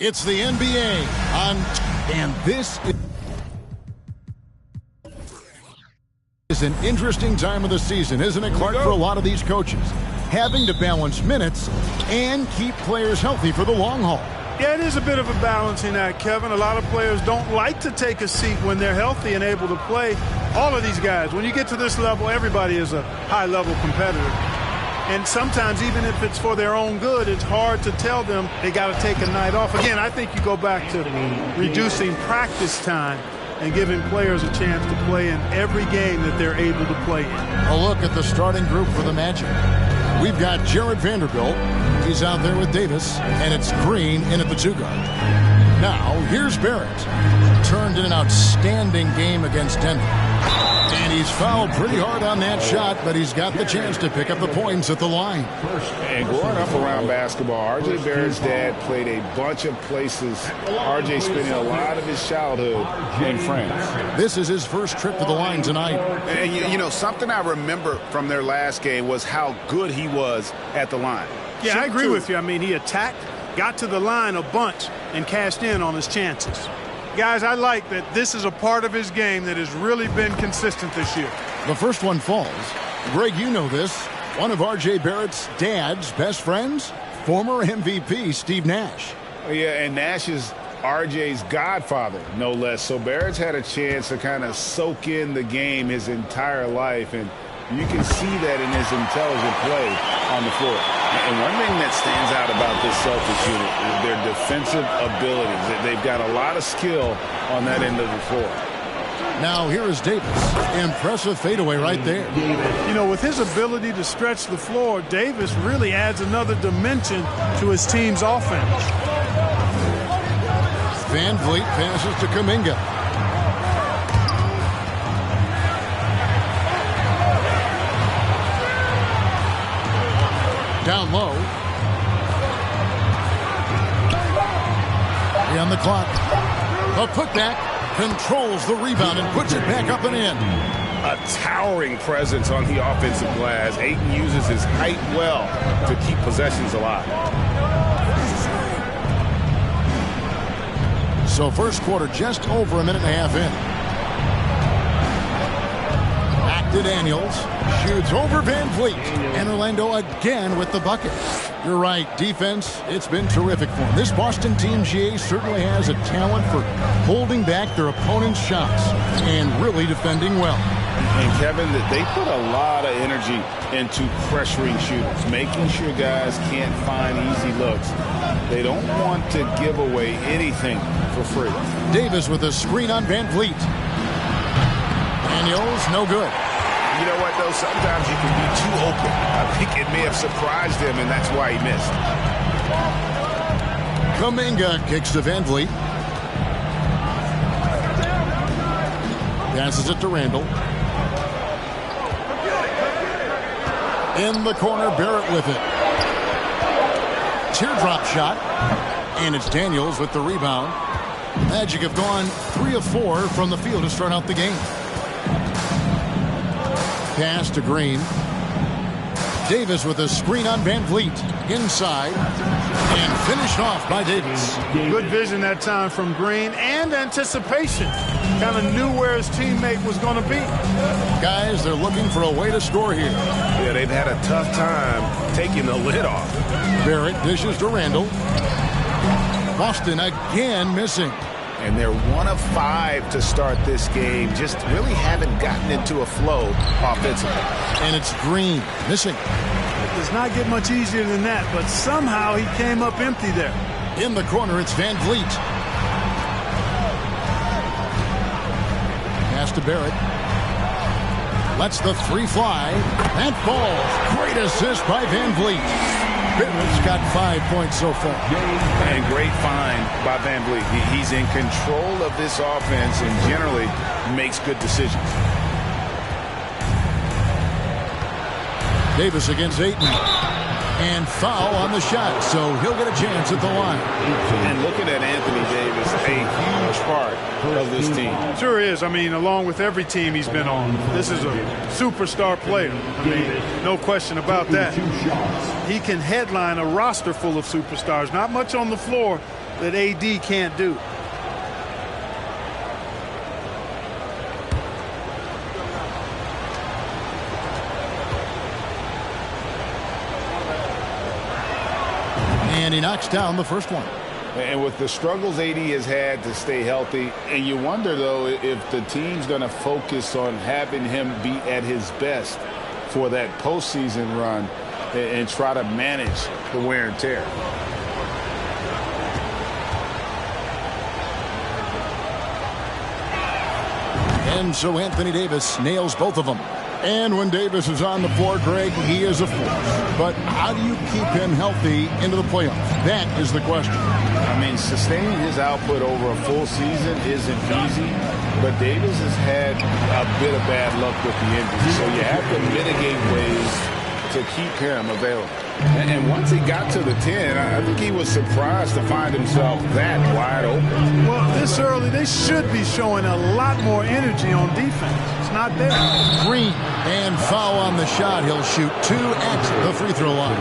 It's the NBA and this is an interesting time of the season, isn't it, Clark, for a lot of these coaches? Having to balance minutes and keep players healthy for the long haul. Yeah, it is a bit of a balancing act, Kevin. A lot of players don't like to take a seat when they're healthy and able to play. All of these guys, when you get to this level, everybody is a high-level competitor. And sometimes, even if it's for their own good, it's hard to tell them they got to take a night off. Again, I think you go back to reducing practice time and giving players a chance to play in every game that they're able to play in. A look at the starting group for the Magic. We've got Jared Vanderbilt. He's out there with Davis, and it's Green in at the 2 guard. Now, here's Barrett. Turned in an outstanding game against Denver. And he's fouled pretty hard on that shot, but he's got the chance to pick up the points at the line. And growing up around basketball, R.J. Barrett's dad played a bunch of places. R.J. spending a lot of his childhood in France. This is his first trip to the line tonight. And, you know, something I remember from their last game was how good he was at the line. Yeah, I agree with you. I mean, he attacked, got to the line a bunch, and cashed in on his chances. Guys, I like that this is a part of his game that has really been consistent this year. The first one falls. Greg, you know this. One of R.J. Barrett's dad's best friends, former MVP Steve Nash. Yeah, and Nash is R.J.'s godfather, no less. So Barrett's had a chance to kind of soak in the game his entire life, and you can see that in his intelligent play on the floor. And one thing that stands out about this Celtics unit is their defensive abilities. They've got a lot of skill on that end of the floor. Now here is Davis. Impressive fadeaway right there. You know, with his ability to stretch the floor, Davis really adds another dimension to his team's offense. Van Vliet passes to Kuminga. Down low. On the clock. A putback controls the rebound and puts it back up and in. A towering presence on the offensive glass. Ayton uses his height well to keep possessions alive. So first quarter just over a minute and a half in. Back to Daniels. Shoots over Van Vliet. And Orlando again with the bucket. You're right. Defense, it's been terrific for him. This Boston team, GA, certainly has a talent for holding back their opponent's shots and really defending well. And, Kevin, they put a lot of energy into pressuring shooters, making sure guys can't find easy looks. They don't want to give away anything for free. Davis with a screen on Van Vliet. Daniels, no good. You know what, though? Sometimes you can be too open. I think it may have surprised him, and that's why he missed. Kuminga kicks to Van Vliet. Passes it to Randall. In the corner, Barrett with it. Teardrop shot. And it's Daniels with the rebound. Magic have gone 3 of 4 from the field to start out the game. Pass to Green. Davis with a screen on Van Vliet. Inside. And finished off by Davis. Good vision that time from Green and anticipation. Kind of knew where his teammate was going to be. Guys, they're looking for a way to score here. Yeah, they've had a tough time taking the lid off. Barrett dishes to Randall. Boston again missing. And they're 1 of 5 to start this game. Just really haven't gotten into a flow offensively. And it's Green missing. It does not get much easier than that, but somehow he came up empty there. In the corner, it's Van Vliet. Pass to Barrett. Lets the 3 fly. That falls. Great assist by Van Vliet. Barrett's got 5 points so far. And great find by Van Vliet. He's in control of this offense and generally makes good decisions. Davis against Ayton. And foul on the shot, so he'll get a chance at the line. And looking at Anthony Davis, a huge part of this team. Sure is. I mean, along with every team he's been on, this is a superstar player. I mean, no question about that. He can headline a roster full of superstars. Not much on the floor, that AD can't do. And he knocks down the first one. And with the struggles AD has had to stay healthy, and you wonder, though, if the team's going to focus on having him be at his best for that postseason run and try to manage the wear and tear. And so Anthony Davis nails both of them. And when Davis is on the floor, Greg, he is a force. But how do you keep him healthy into the playoffs? That is the question. I mean, sustaining his output over a full season isn't easy, but Davis has had a bit of bad luck with the injury. So you have to mitigate ways to keep him available. And once he got to the 10, I think he was surprised to find himself that wide open. Well, this early, they should be showing a lot more energy on defense. It's not there. Green, and foul on the shot. He'll shoot 2 at the free throw line.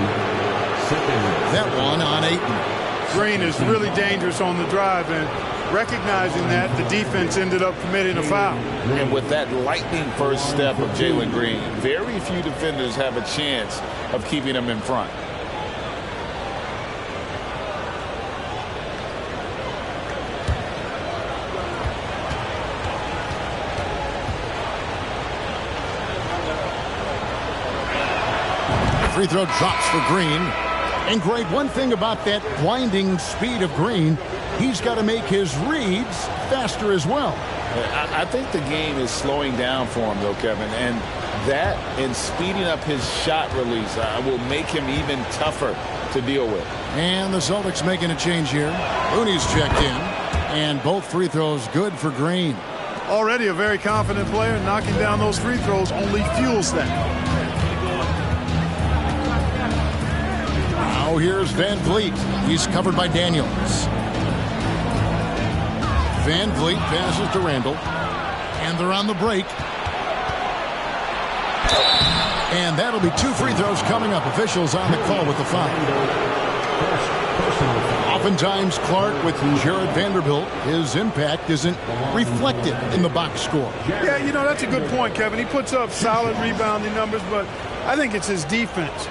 That one on Ayton. Green is really dangerous on the drive, and recognizing that, the defense ended up committing a foul. And with that lightning first step of Jalen Green, very few defenders have a chance of keeping him in front. The free throw drops for Green. And Greg, one thing about that blinding speed of Green, he's got to make his reads faster as well. I think the game is slowing down for him, though, Kevin. And that and speeding up his shot release will make him even tougher to deal with. And the Celtics making a change here. Looney's checked in. And both free throws good for Green. Already a very confident player. Knocking down those free throws only fuels that. Now here's Van Vliet. He's covered by Daniels. Van Vliet passes to Randall. And they're on the break. And that'll be 2 free throws coming up. Officials on the call with the foul. Oftentimes, Clark with Jared Vanderbilt, his impact isn't reflected in the box score. Yeah, you know, that's a good point, Kevin. He puts up solid rebounding numbers, but I think it's his defense,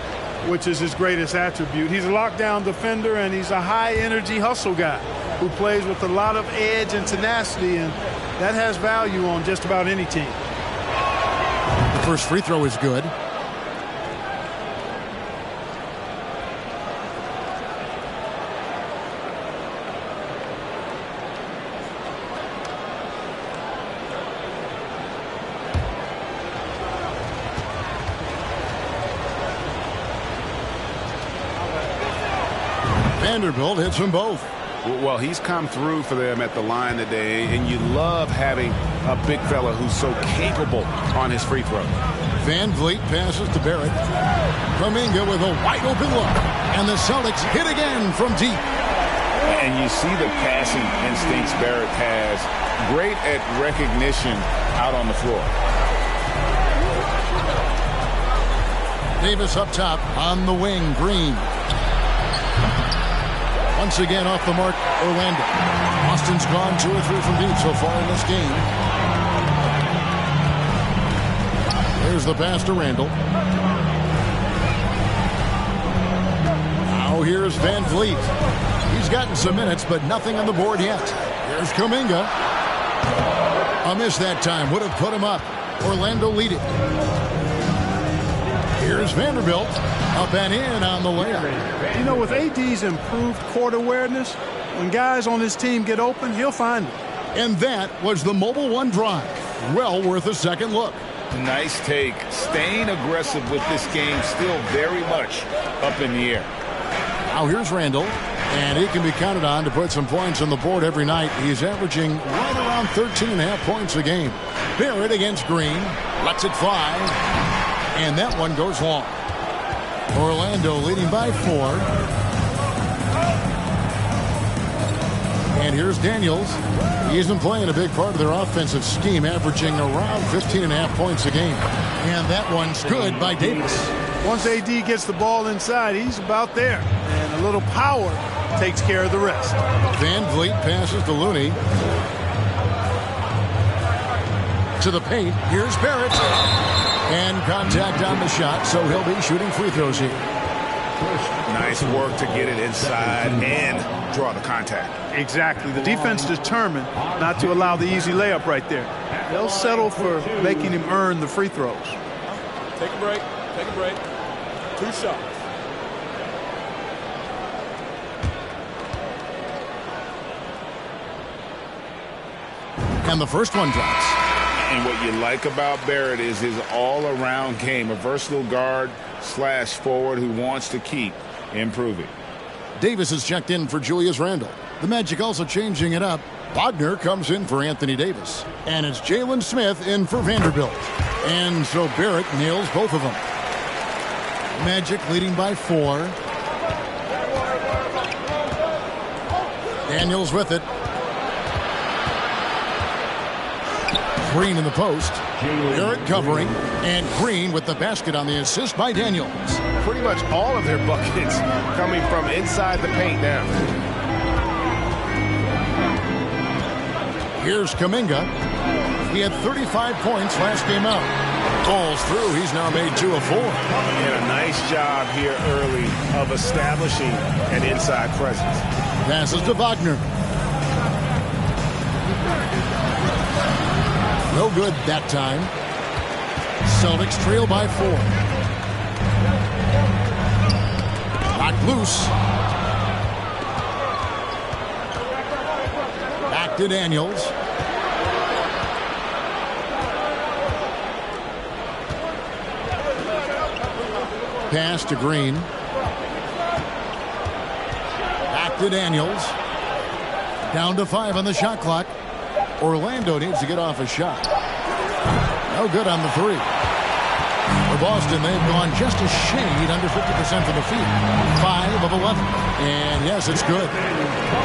which is his greatest attribute. He's a lockdown defender, and he's a high-energy hustle guy who plays with a lot of edge and tenacity, and that has value on just about any team. The first free throw is good. Vanderbilt hits them both. Well, he's come through for them at the line today, and you love having a big fella who's so capable on his free throw. Van Vliet passes to Barrett. Kuminga with a wide open look. And the Celtics hit again from deep. And you see the passing instincts Barrett has. Great at recognition out on the floor. Davis up top on the wing. Green. Once again off the mark, Orlando. Austin's gone 2 or 3 from deep so far in this game. There's the pass to Randall. Now here's Van Vliet. He's gotten some minutes, but nothing on the board yet. Here's Kuminga. A miss that time. Would have put him up. Orlando lead it. Here's Vanderbilt. Up and in on the layup. You know, with AD's improved court awareness, when guys on his team get open, he'll find it. And that was the Mobile One drive. Well worth a second look. Nice take. Staying aggressive with this game, still very much up in the air. Now here's Randall. And he can be counted on to put some points on the board every night. He's averaging right around 13.5 points a game. Barrett against Green. Lets it fly. And that one goes long. Orlando leading by 4. And here's Daniels. He isn't playing a big part of their offensive scheme, averaging around 15.5 points a game. And that one's good by Davis. Once AD gets the ball inside, he's about there. And a little power takes care of the rest. Van Vliet passes to Looney. To the paint. Here's Barrett. And contact on the shot, so he'll be shooting free throws here. Nice work to get it inside and draw the contact. Exactly. The defense determined not to allow the easy layup right there. They'll settle for making him earn the free throws. Take a break. Take a break. 2 shots. And the first one drops. And what you like about Barrett is his all-around game, a versatile guard / forward who wants to keep improving. Davis is checked in for Julius Randle. The Magic also changing it up. Wagner comes in for Anthony Davis. And it's Jalen Smith in for Vanderbilt. And so Barrett nails both of them. Magic leading by 4. Daniels with it. Green in the post. Barrett covering. And Green with the basket on the assist by Daniels. Pretty much all of their buckets coming from inside the paint now. Here's Kuminga. He had 35 points last game out. Falls through. He's now made 2 of 4. And a nice job here early of establishing an inside presence. Passes to Wagner. No good that time. Celtics trail by 4. Knocked loose. Back to Daniels. Pass to Green. Back to Daniels. Down to 5 on the shot clock. Orlando needs to get off a shot. No good on the 3. For Boston, they've gone just a shade under 50% from the field. 5 of 11. And yes, it's good.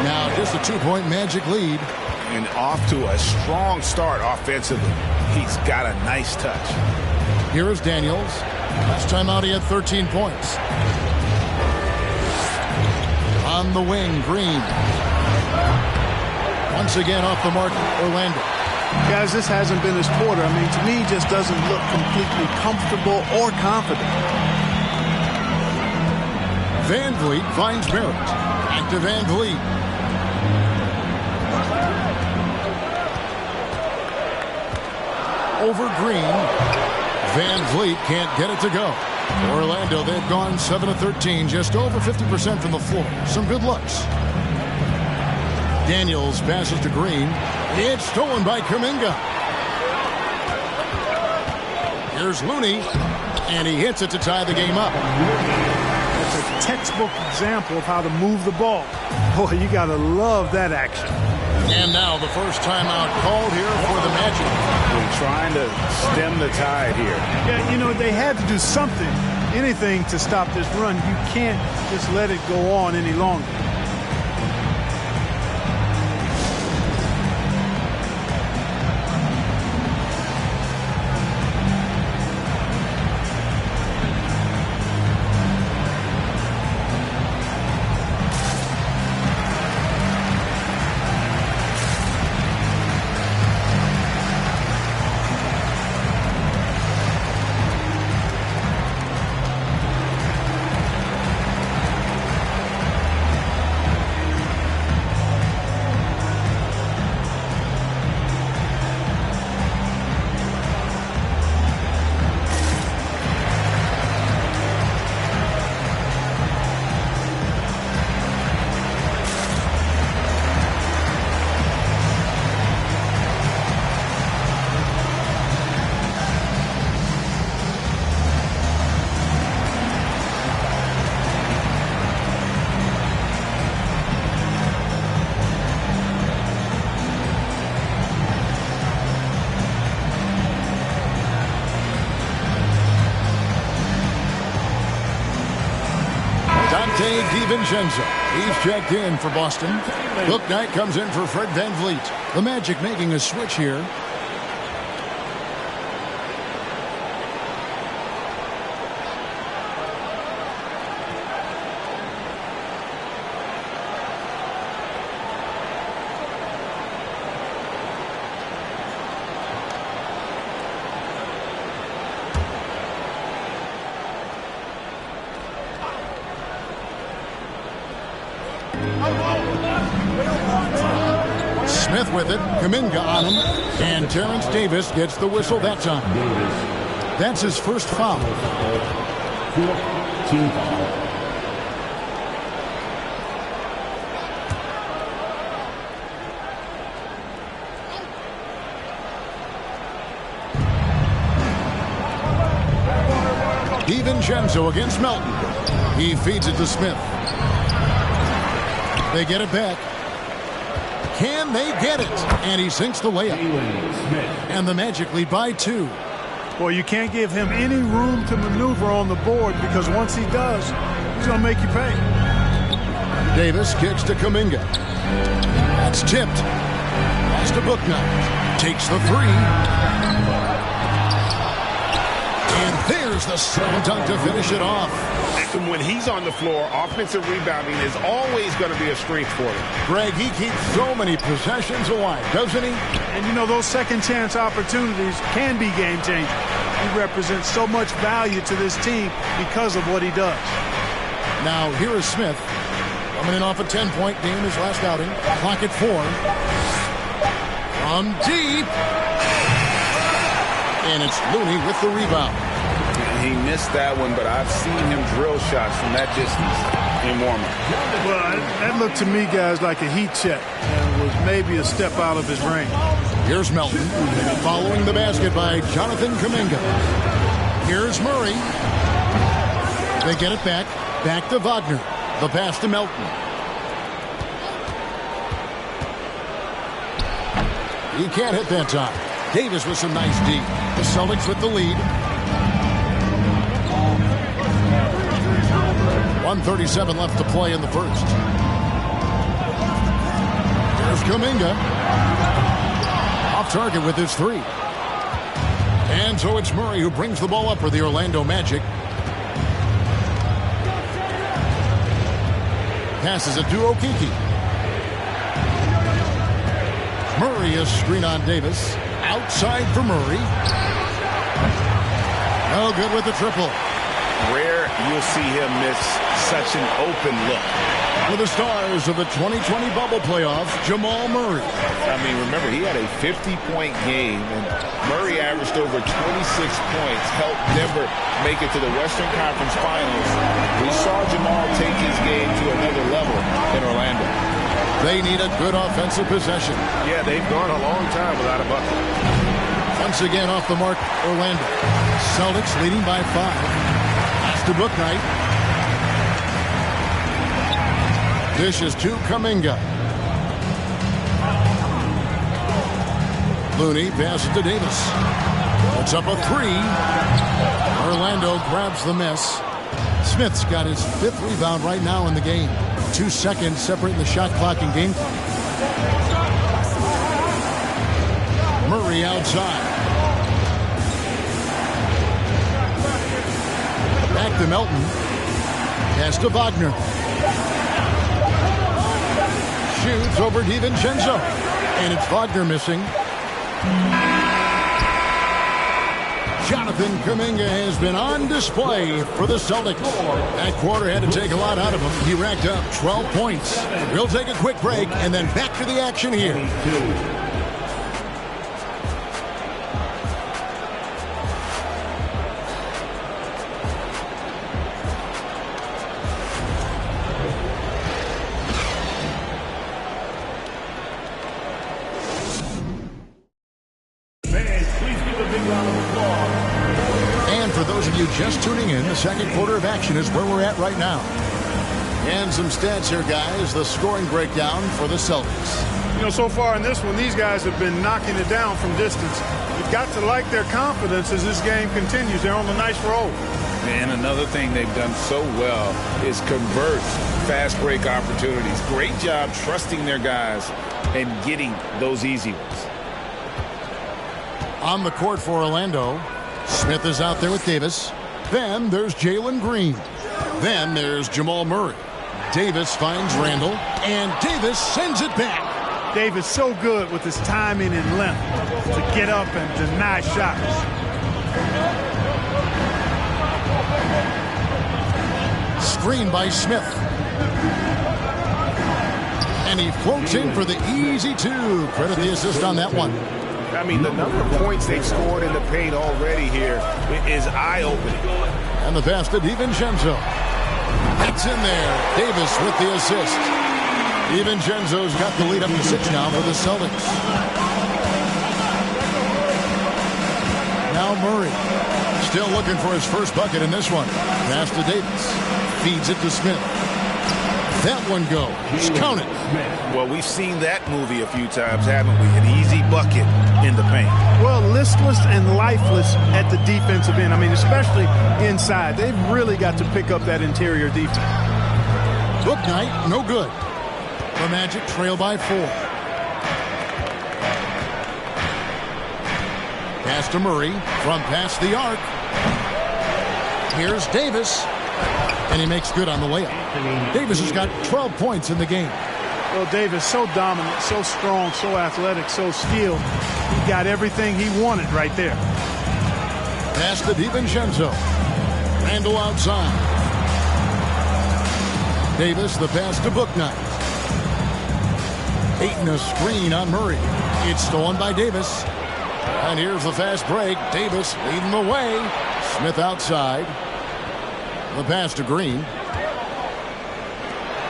Now just a 2-point Magic lead. And off to a strong start offensively. He's got a nice touch. Here is Daniels. Last time out he had 13 points. On the wing, Green. Once again off the mark, Orlando. Guys, this hasn't been his quarter. I mean, to me, he just doesn't look completely comfortable or confident. Van Vliet finds Barrett. Back to Van Vliet. Over Green. Van Vliet can't get it to go. Orlando, they've gone 7 of 13, just over 50% from the floor. Some good looks. Daniels passes to Green. It's stolen by Kuminga. Here's Looney, and he hits it to tie the game up. That's a textbook example of how to move the ball. Boy, you got to love that action. And now the first timeout called here for the Magic. We're trying to stem the tide here. Yeah, you know, they had to do something, anything to stop this run. You can't just let it go on any longer. DiVincenzo. He's checked in for Boston. Bouknight comes in for Fred Van Vliet. The Magic making a switch here. Smith with it. Kuminga on him. And Terrence Davis gets the whistle that time. That's his first foul. Team foul. DiVincenzo against Melton. He feeds it to Smith. They get it back. Can they get it? And he sinks the layup. And the Magic lead by 2. Well, you can't give him any room to maneuver on the board because once he does, he's going to make you pay. Davis kicks to Kuminga. That's tipped. Pass to Bouknight. Takes the 3. And there's the slam dunk to finish it off. And when he's on the floor, offensive rebounding is always going to be a strength for him. Greg, he keeps so many possessions alive, doesn't he? And you know, those second chance opportunities can be game changers. He represents so much value to this team because of what he does. Now, here is Smith. Coming in off a 10-point game his last outing. Clock at 4. From deep. And it's Looney with the rebound. He missed that one, but I've seen him drill shots from that distance in warm-up. Well, that looked to me, guys, like a heat check and was maybe a step out of his range. Here's Melton following the basket by Jonathan Kuminga. Here's Murray. They get it back. Back to Wagner. The pass to Melton. He can't hit that time. Davis with some nice D. The Celtics with the lead. 1:37 left to play in the first. Here's Kuminga. Off target with his 3. And so it's Murray who brings the ball up for the Orlando Magic. Passes it to Okeke. Murray is screen on Davis. Outside for Murray. No good with the triple. Rare you'll see him miss such an open look. For the stars of the 2020 bubble playoffs, Jamal Murray. I mean, remember, he had a 50-point game, and Murray averaged over 26 points, helped Denver make it to the Western Conference Finals. We saw Jamal take his game to another level in Orlando. They need a good offensive possession. Yeah, they've gone a long time without a bucket. Once again off the mark, Orlando. Celtics leading by 5. Pass to Bouknight. Dish is to Kuminga. Looney passes to Davis. Puts up a 3. Orlando grabs the miss. Smith's got his 5th rebound right now in the game. 2 seconds separating the shot clock and game clock. Murray outside. Back to Melton. Pass to Wagner. Shoots over DiVincenzo. And it's Wagner missing. Jonathan Kuminga has been on display for the Celtics. That quarter had to take a lot out of him. He racked up 12 points. We'll take a quick break and then back to the action here. Just tuning in, the second quarter of action is where we're at right now. And some stats here, guys. The scoring breakdown for the Celtics. You know, so far in this one, these guys have been knocking it down from distance. You've got to like their confidence as this game continues. They're on a nice roll. And another thing they've done so well is convert fast break opportunities. Great job trusting their guys and getting those easy ones. On the court for Orlando, Smith is out there with Davis. Then there's Jalen Green. Then there's Jamal Murray. Davis finds Randall, and Davis sends it back. Davis so good with his timing and length to get up and deny shots. Screen by Smith. And he floats in for the easy two. Credit the assist on that one. I mean, the number of points they've scored in the paint already here is eye-opening. And the pass to DiVincenzo. That's in there. Davis with the assist. DiVincenzo's got the lead up to 6 now for the Celtics. Now Murray. Still looking for his first bucket in this one. Pass to Davis. Feeds it to Smith. That one goes. Count it. Well, we've seen that movie a few times, haven't we? An easy bucket in the paint. Well, listless and lifeless at the defensive end. I mean, especially inside. They've really got to pick up that interior defense. Book night, no good. The Magic trail by 4. Pass to Murray from past the arc. Here's Davis. And he makes good on the layup. Davis has got 12 points in the game. Well, Davis, so dominant, so strong, so athletic, so skilled. He got everything he wanted right there. Pass to DiVincenzo. Randle outside. Davis, the pass to Bouknight. Ayton a screen on Murray. It's stolen by Davis. And here's the fast break. Davis leading the way. Smith outside. The pass to Green.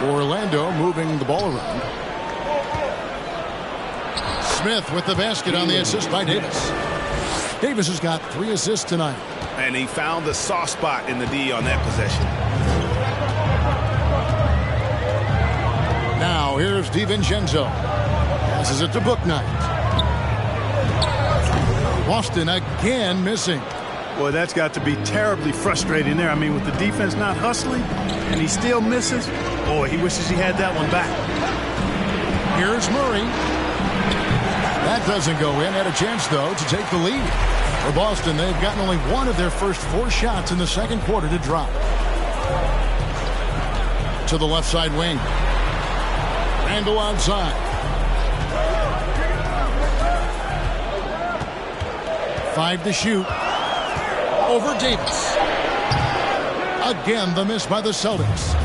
Orlando moving the ball around. Smith with the basket on the assist by Davis. Davis has got 3 assists tonight. And he found the soft spot in the D on that possession. Now here's DiVincenzo. Passes it to Bouknight. Boston again missing. Boy, that's got to be terribly frustrating there. I mean, with the defense not hustling and he still misses, boy, he wishes he had that one back. Here's Murray. That doesn't go in. Had a chance, though, to take the lead. For Boston, they've gotten only one of their first 4 shots in the second quarter to drop. To the left side wing. Randle outside. Five to shoot. Over Davis. Again, the miss by the Celtics.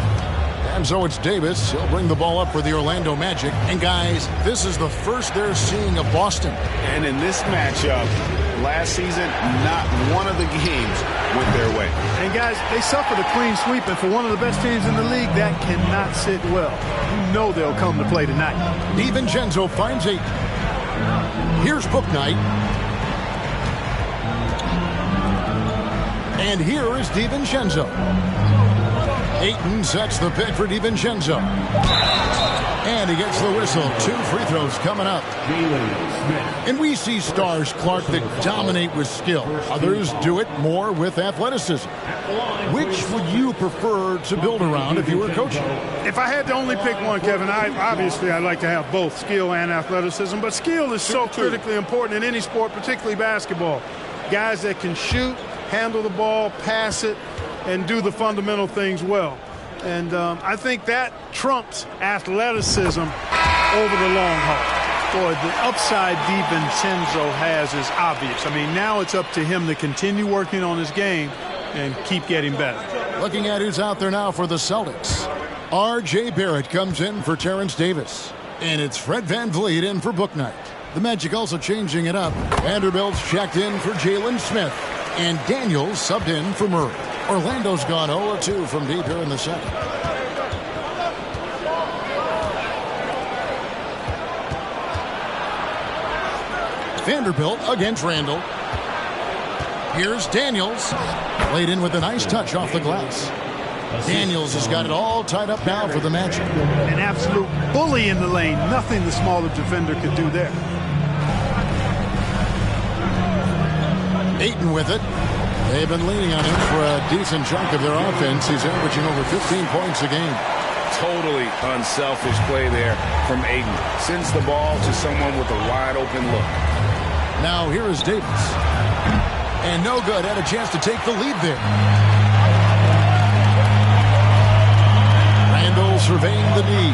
And so it's Davis. He'll bring the ball up for the Orlando Magic. And guys, this is the first they're seeing of Boston. And in this matchup, last season, not one of the games went their way. And guys, they suffered a clean sweep, and for one of the best teams in the league, that cannot sit well. You know they'll come to play tonight. DiVincenzo finds Ayton. Here's Bouknight. And here is DiVincenzo. Ayton sets the pick for DiVincenzo. And he gets the whistle. 2 free throws coming up. And we see stars, Clark, that dominate with skill. Others do it more with athleticism. Which would you prefer to build around if you were coaching? If I had to only pick one, Kevin, I'd like to have both skill and athleticism. But skill is so critically important in any sport, particularly basketball. Guys that can shoot, handle the ball, pass it, and do the fundamental things well. And I think that trumps athleticism over the long haul. Boy, the upside DiVincenzo has is obvious. I mean, now it's up to him to continue working on his game and keep getting better. Looking at who's out there now for the Celtics. R.J. Barrett comes in for Terrence Davis. And it's Fred VanVleet in for Bouknight. The Magic also changing it up. Vanderbilt's checked in for Jalen Smith. And Daniels subbed in for Murray. Orlando's gone 0-2 from deep here in the second. Vanderbilt against Randle. Here's Daniels. Laid in with a nice touch off the glass. Daniels has got it all tied up now for the Magic. An absolute bully in the lane. Nothing the smaller defender could do there. Ayton with it. They've been leaning on him for a decent chunk of their offense. He's averaging over 15 points a game. Totally unselfish play there from Ayton. Sends the ball to someone with a wide open look. Now here is Davis. And no good. Had a chance to take the lead there. Randle surveying the knee.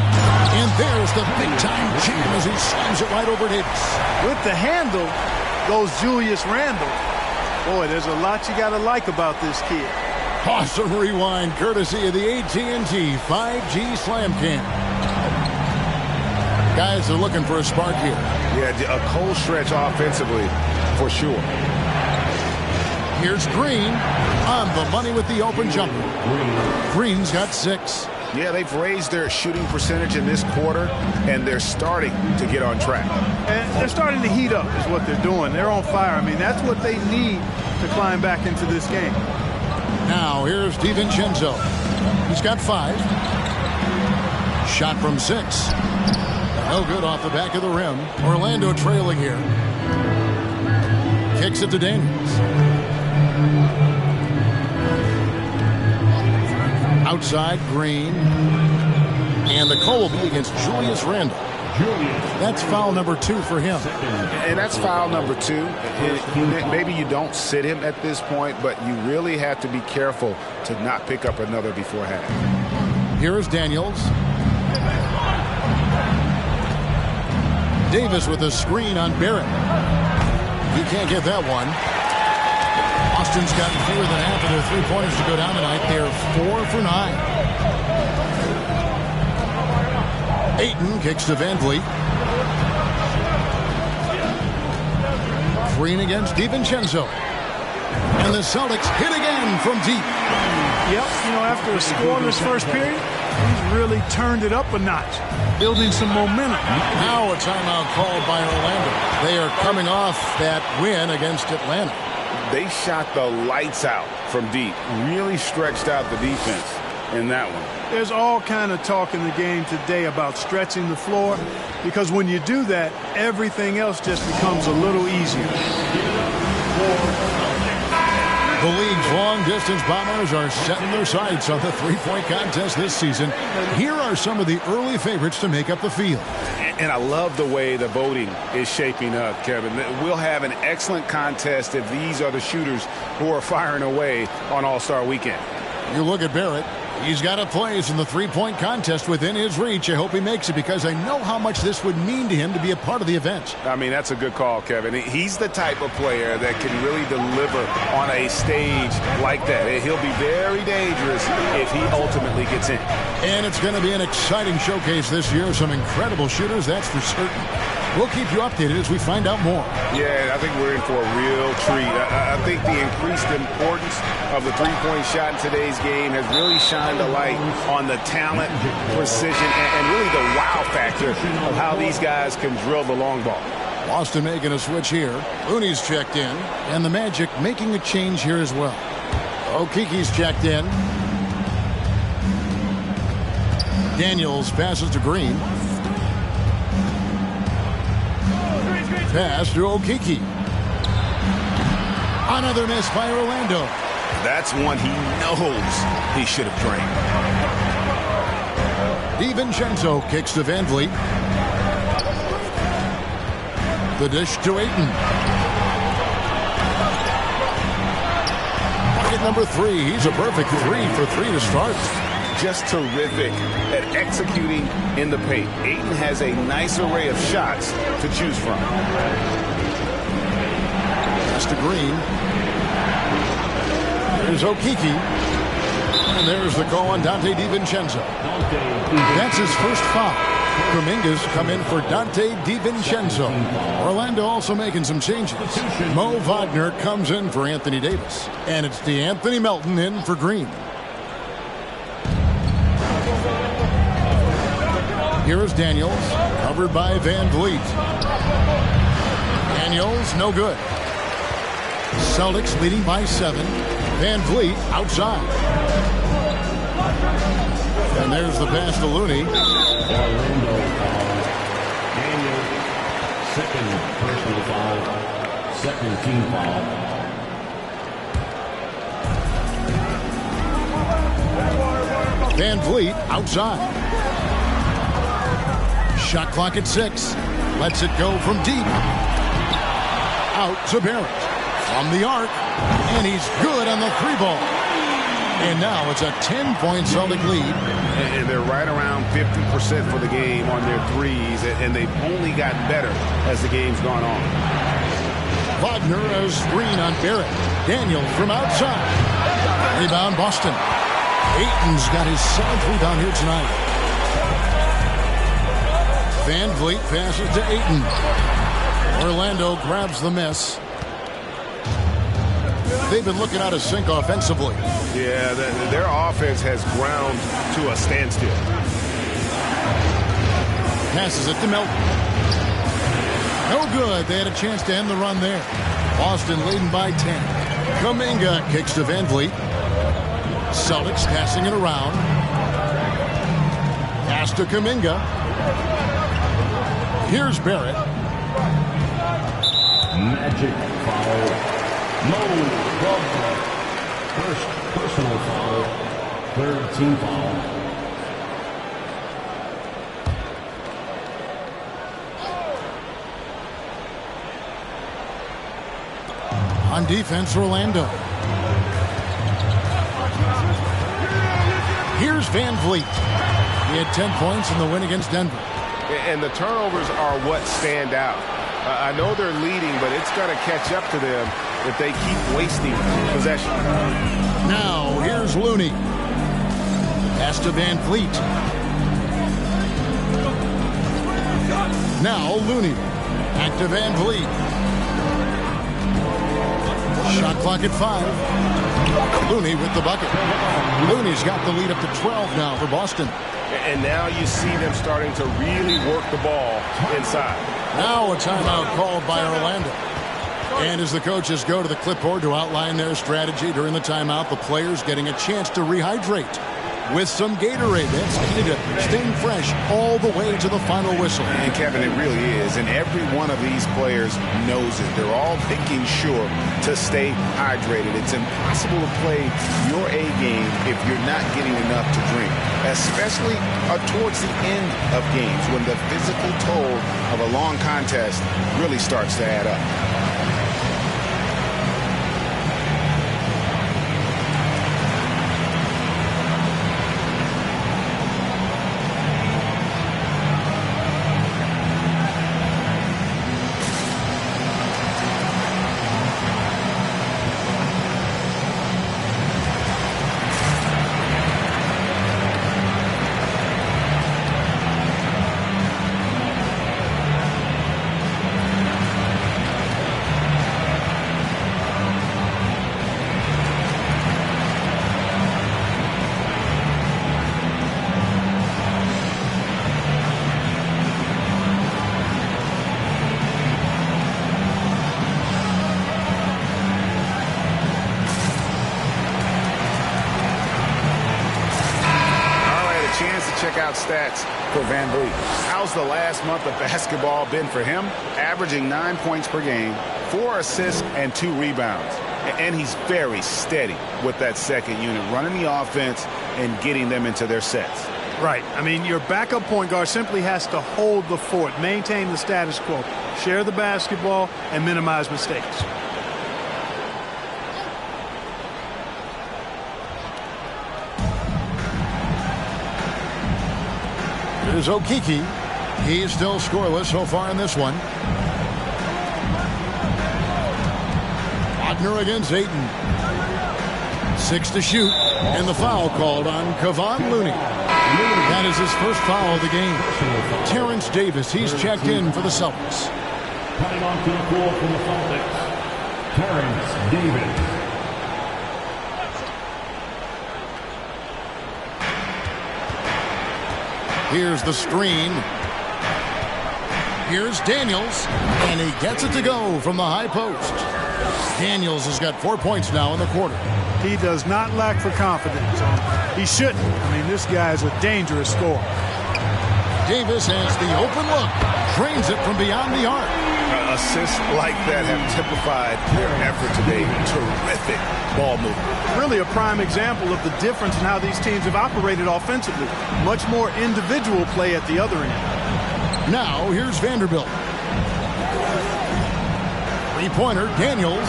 And there's the big-time jam as he slams it right over Davis. With the handle goes Julius Randle. Boy, there's a lot you got to like about this kid. Awesome rewind courtesy of the AT&T 5G Slam Cam. Guys are looking for a spark here. Yeah, a cold stretch offensively for sure. Here's Green on the money with the open jumper. Green's got 6. Yeah, they've raised their shooting percentage in this quarter, and they're starting to get on track. And they're starting to heat up is what they're doing. They're on fire. I mean, that's what they need to climb back into this game. Now, here's DiVincenzo. He's got 5. Shot from 6. No good off the back of the rim. Orlando trailing here. Kicks it to Daniels. Outside, Green. And the call will be against Julius Randle. That's foul number 2 for him. And that's foul number 2. Maybe you don't sit him at this point, but you really have to be careful to not pick up another before half. Here is Daniels. Davis with a screen on Barrett. He can't get that one. Boston's gotten fewer than half of their three-pointers to go down tonight. They're 4 for 9. Ayton kicks to Van Vliet. Green against DiVincenzo. And the Celtics hit again from deep. Yep, you know, after a scoreless first period, he's really turned it up a notch, building some momentum. Now a timeout called by Orlando. They are coming off that win against Atlanta. They shot the lights out from deep, really stretched out the defense in that one. There's all kind of talk in the game today about stretching the floor, because when you do that, everything else just becomes a little easier. The league's long-distance bombers are setting their sights on the three-point contest this season. Here are some of the early favorites to make up the field. And I love the way the voting is shaping up, Kevin. We'll have an excellent contest if these are the shooters who are firing away on All-Star Weekend. You look at Barrett. He's got a place in the three-point contest within his reach. I hope he makes it, because I know how much this would mean to him to be a part of the event. I mean, that's a good call, Kevin. He's the type of player that can really deliver on a stage like that. He'll be very dangerous if he ultimately gets in. And it's going to be an exciting showcase this year. Some incredible shooters, that's for certain. We'll keep you updated as we find out more. Yeah, I think we're in for a real treat. I think the increased importance of the three-point shot in today's game has really shined a light on the talent, precision, and really the wow factor of how these guys can drill the long ball. Boston making a switch here. Looney's checked in, and the Magic making a change here as well. Okiki's checked in. Daniels passes to Green. Pass to Okiki. Another miss by Orlando. That's one he knows he should have drained. DiVincenzo kicks to Van Vliet. The dish to Ayton. Bucket number 3. He's a perfect 3 for 3 to start. Just terrific at executing in the paint. Ayton has a nice array of shots to choose from. Pass to Green. There's Okiki. And there's the call on Dante DiVincenzo. That's his first foul. Dominguez come in for Dante DiVincenzo. Orlando also making some changes. Mo Wagner comes in for Anthony Davis. And it's DeAnthony Melton in for Green. Here is Daniels, covered by Van Vliet. Daniels, no good. Celtics leading by 7. Van Vliet outside. And there's the pass to Looney. Daniel, second personal foul, second team foul. Van Vliet outside. Shot clock at 6. Lets it go from deep. Out to Barrett. From the arc. And he's good on the 3-ball. And now it's a 10-point Celtic lead. And they're right around 50% for the game on their threes. And they've only gotten better as the game's gone on. Wagner a screen on Barrett. Daniels from outside. Rebound Boston. Ayton's got his 7th rebound here tonight. Van Vliet passes to Ayton. Orlando grabs the miss. They've been looking out of sync offensively. Yeah, their offense has ground to a standstill. Passes it to Melton. No good. They had a chance to end the run there. Boston leading by 10. Kuminga kicks to Van Vliet. Celtics passing it around. Pass to Kuminga. Here's Barrett. Magic foul. Mo Wagner. First personal foul. Third team foul. On defense, Orlando. Here's Van Vliet. He had 10 points in the win against Denver. And the turnovers are what stand out. I know they're leading, but it's got to catch up to them if they keep wasting possession. Now, here's Looney. Pass to Van Vliet. Now, Looney. Back to Van Vliet. Shot clock at 5. Looney with the bucket. Looney's got the lead up to 12 now for Boston. And now you see them starting to really work the ball inside. Now a timeout called by Orlando. And as the coaches go to the clipboard to outline their strategy during the timeout, the players getting a chance to rehydrate with some Gatorade. That's key to staying fresh all the way to the final whistle. And Kevin, it really is. And every one of these players knows it. They're all making sure to stay hydrated. It's impossible to play your A game if you're not getting enough to drink, especially towards the end of games when the physical toll of a long contest really starts to add up. Stats for Van Vliet. How's the last month of basketball been for him? Averaging 9 points per game, 4 assists, and 2 rebounds. And he's very steady with that second unit, running the offense and getting them into their sets. Right. I mean, your backup point guard simply has to hold the fort, maintain the status quo, share the basketball, and minimize mistakes. Here's Okeke. He's still scoreless so far in this one. Wagner against Ayton. 6 to shoot. And the foul called on Kevon Looney. That is his first foul of the game. Terrence Davis, he's checked in for the Celtics. Coming onto the floor from the Celtics, Terrence Davis. Here's the screen. Here's Daniels, and he gets it to go from the high post. Daniels has got 4 points now in the quarter. He does not lack for confidence. He shouldn't. I mean, this guy is a dangerous scorer. Davis has the open look. Drains it from beyond the arc. Assists like that have typified their effort today. Terrific ball movement. Really a prime example of the difference in how these teams have operated offensively. Much more individual play at the other end. Now, here's Vanderbilt. Three-pointer, Daniels.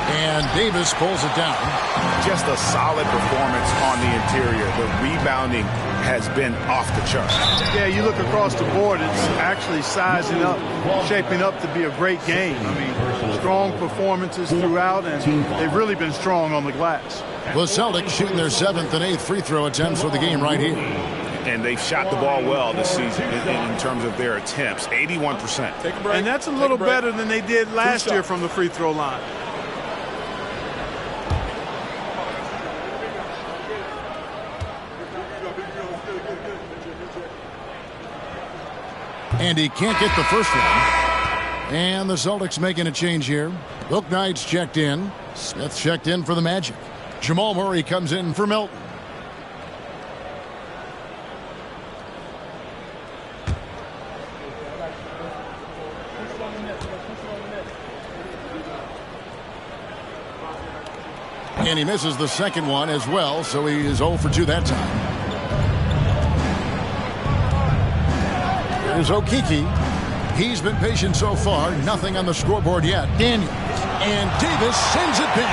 And Davis pulls it down. Just a solid performance on the interior. The rebounding has been off the charts. Yeah, you look across the board, it's actually sizing up, shaping up to be a great game. I mean, strong performances throughout, and they've really been strong on the glass. The Celtics shooting their 7th and 8th free throw attempts for the game right here. and they've shot the ball well this season in terms of their attempts, 81%. Take a break. And that's a little better than they did last year from the free throw line. And he can't get the first one. And the Celtics making a change here. Bouknight's checked in. Smith checked in for the Magic. Jamal Murray comes in for Milton. And he misses the second one as well, so he is 0 for 2 that time. Here's Okeke. He's been patient so far. Nothing on the scoreboard yet. Daniels. And Davis sends it back.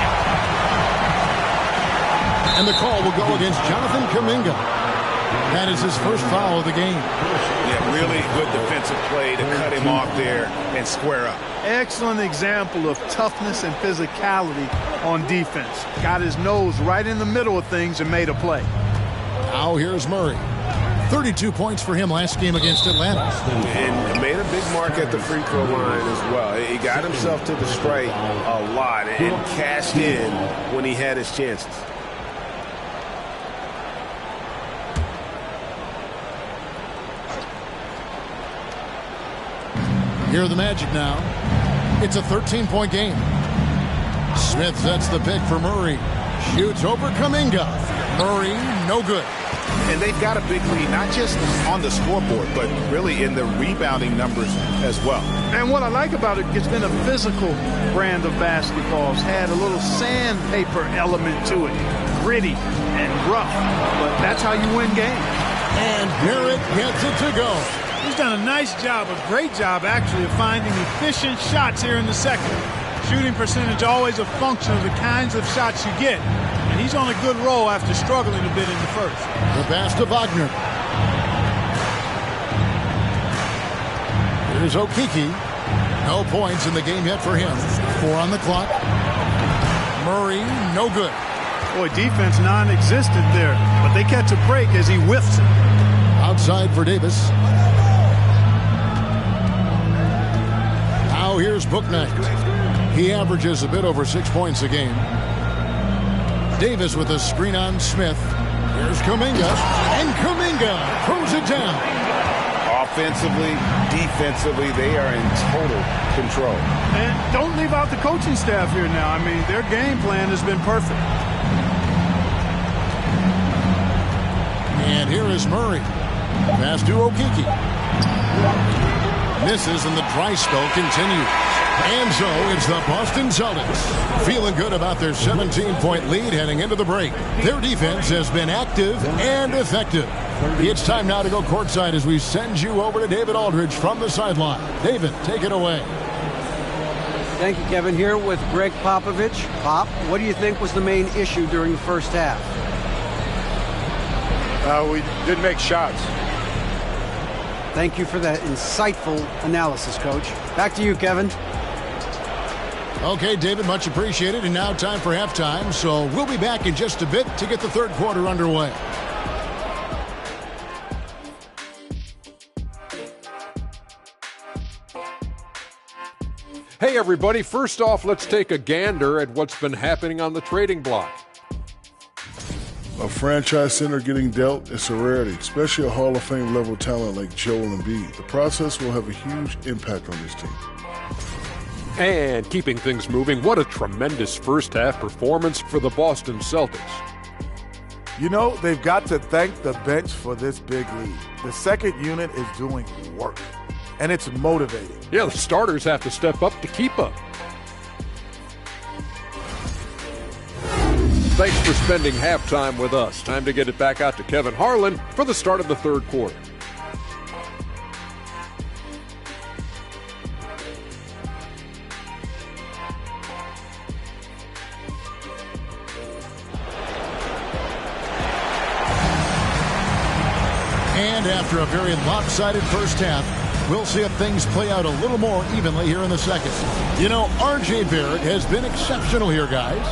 And the call will go against Jonathan Kuminga. That is his first foul of the game. Yeah, really good defensive play to cut him off there and square up. Excellent example of toughness and physicality on defense. Got his nose right in the middle of things and made a play. Now here's Murray. 32 points for him last game against Atlanta. And made a big mark at the free throw line as well. He got himself to the strike a lot and cashed in when he had his chances. Here are the Magic now. It's a 13-point game. Smith sets the pick for Murray. Shoots over Kuminga. Murray, no good. And they've got a big lead, not just on the scoreboard, but really in the rebounding numbers as well. And what I like about it, it's been a physical brand of basketball. It's had a little sandpaper element to it. Gritty and rough. But that's how you win games. And Barrett gets it to go. He's done a nice job, a great job actually, of finding efficient shots here in the second. Shooting percentage always a function of the kinds of shots you get. And he's on a good roll after struggling a bit in the first. The pass to Wagner. Here's Okeke. No points in the game yet for him. 4 on the clock. Murray, no good. Boy, defense non-existent there. But they catch a break as he whiffs it. Outside for Davis. Now here's Bouknight. He averages a bit over 6 points a game. Davis with a screen on Smith. Here's Kuminga. And Kuminga throws it down. Offensively, defensively, they are in total control. And don't leave out the coaching staff here now. I mean, their game plan has been perfect. And here is Murray. Pass to Okeke. Misses and the dry spell continues. And so it's the Boston Celtics feeling good about their 17-point lead heading into the break. Their defense has been active and effective. It's time now to go courtside as we send you over to David Aldridge from the sideline. David, take it away. Thank you, Kevin. Here with Greg Popovich. Pop, what do you think was the main issue during the first half? We didn't make shots. Thank you for that insightful analysis, Coach. Back to you, Kevin. Okay, David, much appreciated. And now time for halftime. So we'll be back in just a bit to get the third quarter underway. Hey, everybody. First off, let's take a gander at what's been happening on the trading block. A franchise center getting dealt is a rarity, especially a Hall of Fame level talent like Joel Embiid. The process will have a huge impact on this team. And keeping things moving, what a tremendous first half performance for the Boston Celtics. You know, they've got to thank the bench for this big lead. The second unit is doing work, and it's motivating. Yeah, the starters have to step up to keep up. Thanks for spending halftime with us. Time to get it back out to Kevin Harlan for the start of the third quarter. And after a very lopsided first half, we'll see if things play out a little more evenly here in the second. You know, R.J. Barrett has been exceptional here, guys.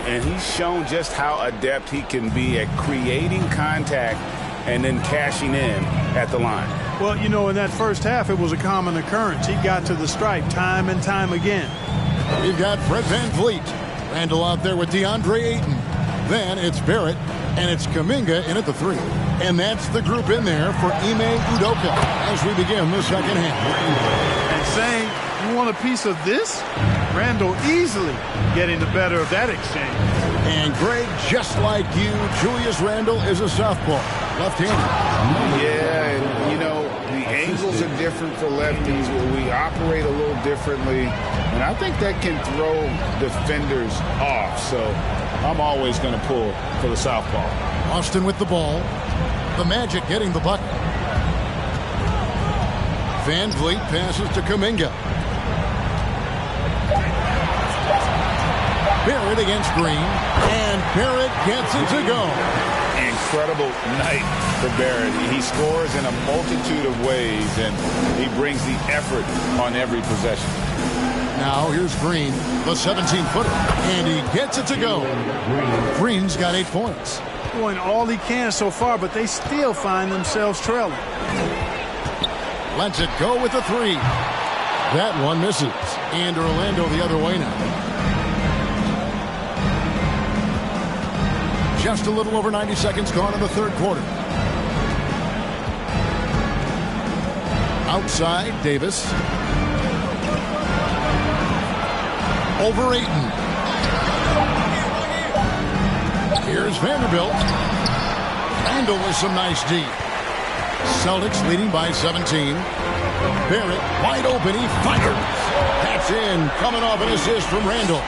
And he's shown just how adept he can be at creating contact and then cashing in at the line. Well, you know, in that first half, it was a common occurrence. He got to the stripe time and time again. We've got Fred VanVleet. Randall out there with DeAndre Ayton. Then it's Barrett, and it's Kuminga in at the 3. And that's the group in there for Ime Udoka as we begin the second half. And saying, you want a piece of this? Randall easily getting the better of that exchange. And Greg, just like you, Julius Randle is a southpaw, left-handed. Yeah, and, you know, the angles are different for lefties. We operate a little differently, and I think that can throw defenders off. So I'm always going to pull for the southpaw. Austin with the ball. The Magic getting the bucket. VanVleet passes to Kuminga. Barrett against Green, and Barrett gets it to go. Incredible night for Barrett. He scores in a multitude of ways, and he brings the effort on every possession. Now here's Green, the 17-footer, and he gets it to go. Green's got 8 points. Doing all he can so far, but they still find themselves trailing. Lets it go with the 3. That one misses, and Orlando the other way now. Just a little over 90 seconds gone in the third quarter. Outside, Davis. Over Ayton. Here's Vanderbilt. Randall with some nice D. Celtics leading by 17. Barrett wide open. He fires. That's in. Coming off an assist from Randall.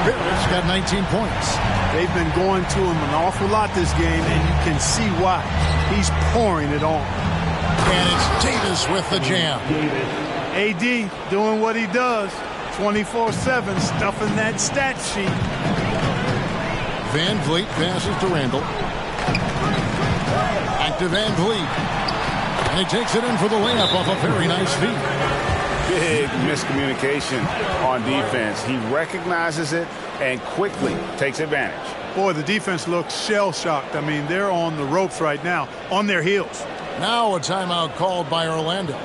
Barrett's got 19 points. They've been going to him an awful lot this game, and you can see why. He's pouring it on. And it's Davis with the jam. AD doing what he does. 24/7, stuffing that stat sheet. VanVleet passes to Randall. Back to VanVleet. And he takes it in for the layup off a very nice feed. Big miscommunication on defense. He recognizes it and quickly takes advantage. Boy, the defense looks shell-shocked. I mean, they're on the ropes right now, on their heels. Now a timeout called by Orlando.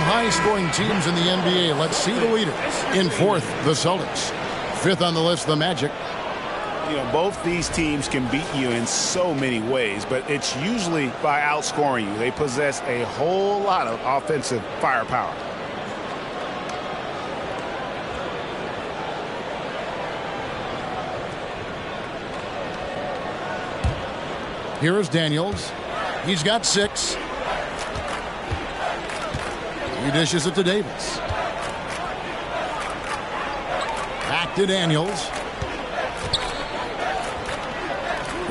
High-scoring teams in the NBA. Let's see the leaders. In fourth, the Celtics. Fifth on the list, the Magic. You know, both these teams can beat you in so many ways, but it's usually by outscoring you. They possess a whole lot of offensive firepower. Here is Daniels. He's got 6. He dishes it to Davis. Back to Daniels.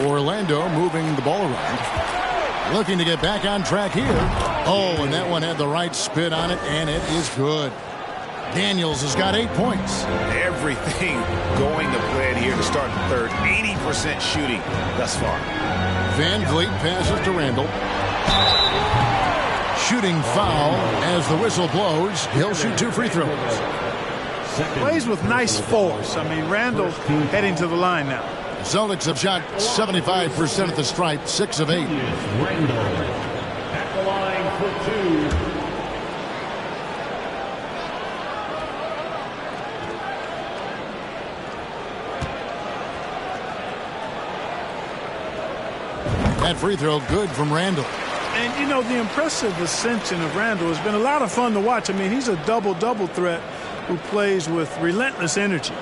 Orlando moving the ball around. Looking to get back on track here. Oh, and that one had the right spin on it, and it is good. Daniels has got 8 points. Everything going to plan here to start the third. 80% shooting thus far. VanVleet passes to Randall. Shooting foul as the whistle blows. He'll shoot 2 free throws. Plays with nice force. I mean, Randall heading to the line now. Celtics have shot 75% at the stripe, 6 of 8. Randall at the line for 2. That free throw good from Randall. And, you know, the impressive ascension of Randall has been a lot of fun to watch. I mean, he's a double-double threat who plays with relentless energy.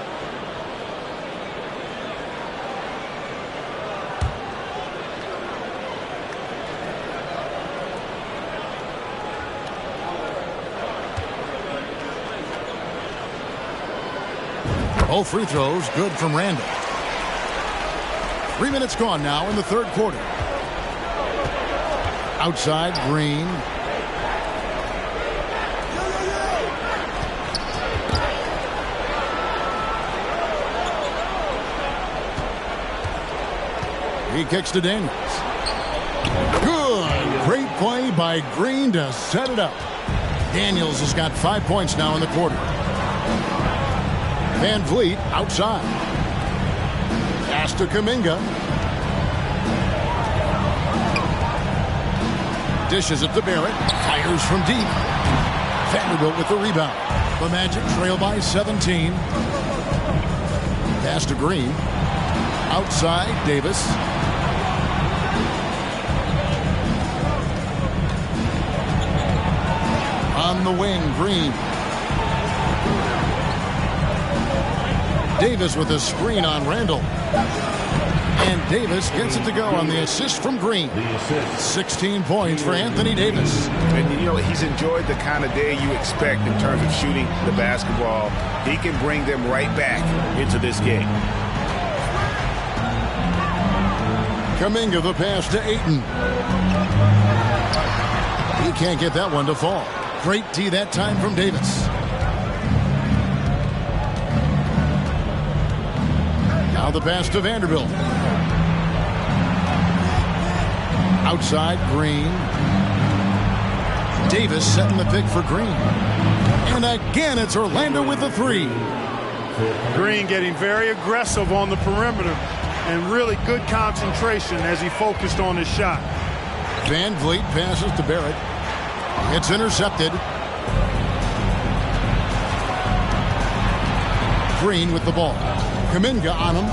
Both free throws good from Randall. 3 minutes gone now in the third quarter. Outside, Green. He kicks to Daniels. Good. Great play by Green to set it up. Daniels has got 5 points now in the quarter. Van Vliet outside. Pass to Kuminga. Dishes it to Barrett. Fires from deep. Vanderbilt with the rebound. The Magic trail by 17. Pass to Green. Outside, Davis. On the wing, Green. Davis with a screen on Randall. And Davis gets it to go on the assist from Green. 16 points for Anthony Davis. And, you know, he's enjoyed the kind of day you expect in terms of shooting the basketball. He can bring them right back into this game. Kuminga the pass to Ayton. He can't get that one to fall. Great D that time from Davis. Now the pass to Vanderbilt. Outside, Green. Davis setting the pick for Green. And again, it's Orlando with the three. Green getting very aggressive on the perimeter and really good concentration as he focused on his shot. Van Vliet passes to Barrett. It's intercepted. Green with the ball. Kuminga on him.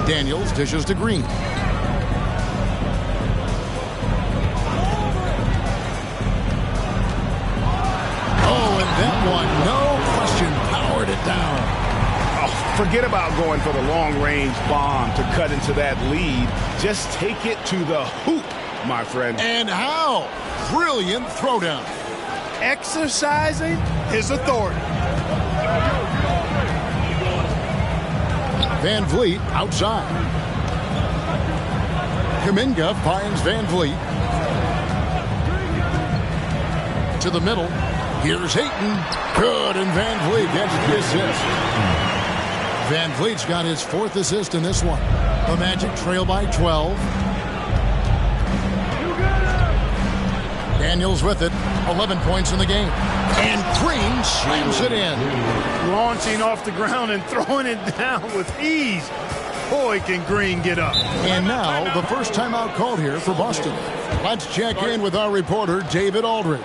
Daniels dishes to Green. Oh, and that one, no question, powered it down. Oh, forget about going for the long-range bomb to cut into that lead. Just take it to the hoop, my friend. And how? Brilliant throwdown. Exercising his authority. Van Vliet outside. Kuminga finds Van Vliet. To the middle. Here's Ayton. Good, and Van Vliet gets the assist. Van Vliet's got his 4th assist in this one. The Magic trail by 12. Daniels with it. 11 points in the game. And Green slams it in. Launching off the ground and throwing it down with ease. Boy, can Green get up. And now the first timeout called here for Boston. Let's check in with our reporter, David Aldridge.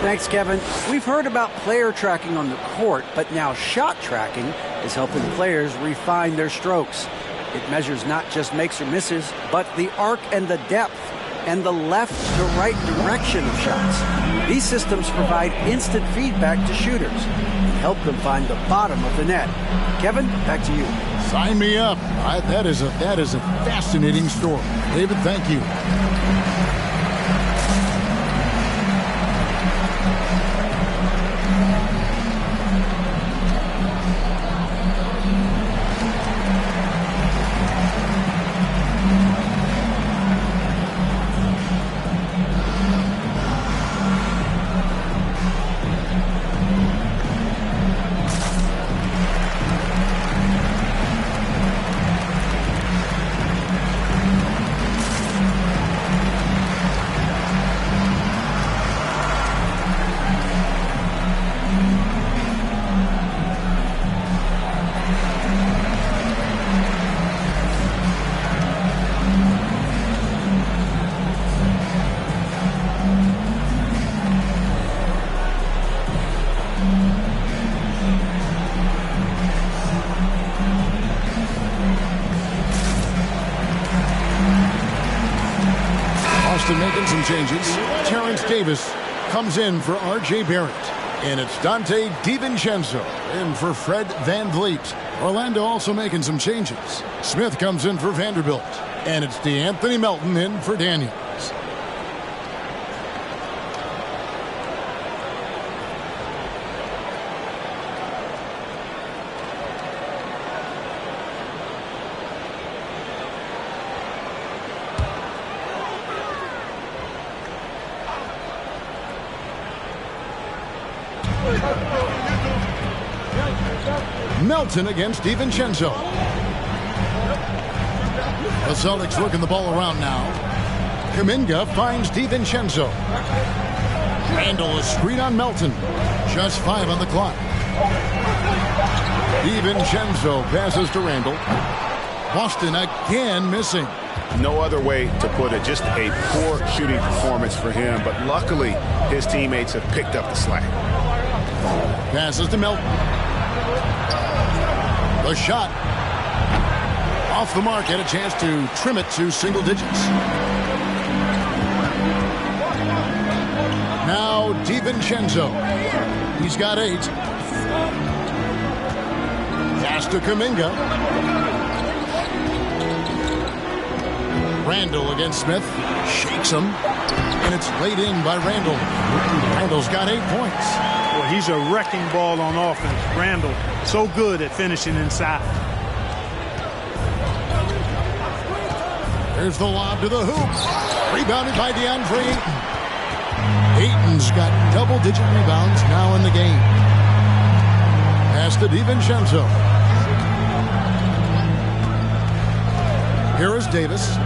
Thanks, Kevin. We've heard about player tracking on the court, but now shot tracking is helping players refine their strokes. It measures not just makes or misses, but the arc and the depth and the left to right direction of shots. These systems provide instant feedback to shooters and help them find the bottom of the net. Kevin, back to you. Sign me up. That is a fascinating story. David, thank you. some changes. Terrence Davis comes in for R.J. Barrett. And it's Dante DiVincenzo in for Fred VanVleet. Orlando also making some changes. Smith comes in for Vanderbilt. And it's DeAnthony Melton in for Daniels. Melton against DiVincenzo. The Celtics working the ball around now. Kuminga finds DiVincenzo. Randall a screen on Melton. Just 5 on the clock. DiVincenzo passes to Randall. Boston again missing. No other way to put it. Just a poor shooting performance for him. But luckily, his teammates have picked up the slack. Passes to Melton. The shot off the mark. Had a chance to trim it to single digits. Now DiVincenzo. He's got 8. Pass to Kuminga. Randall against Smith. Shakes him. And it's laid in by Randall. Randall's got 8 points. Well, he's a wrecking ball on offense. Randall, so good at finishing inside. There's the lob to the hoop. Rebounded by DeAndre Ayton. Ayton's got double-digit rebounds now in the game. Pass to DiVincenzo. Here is Davis.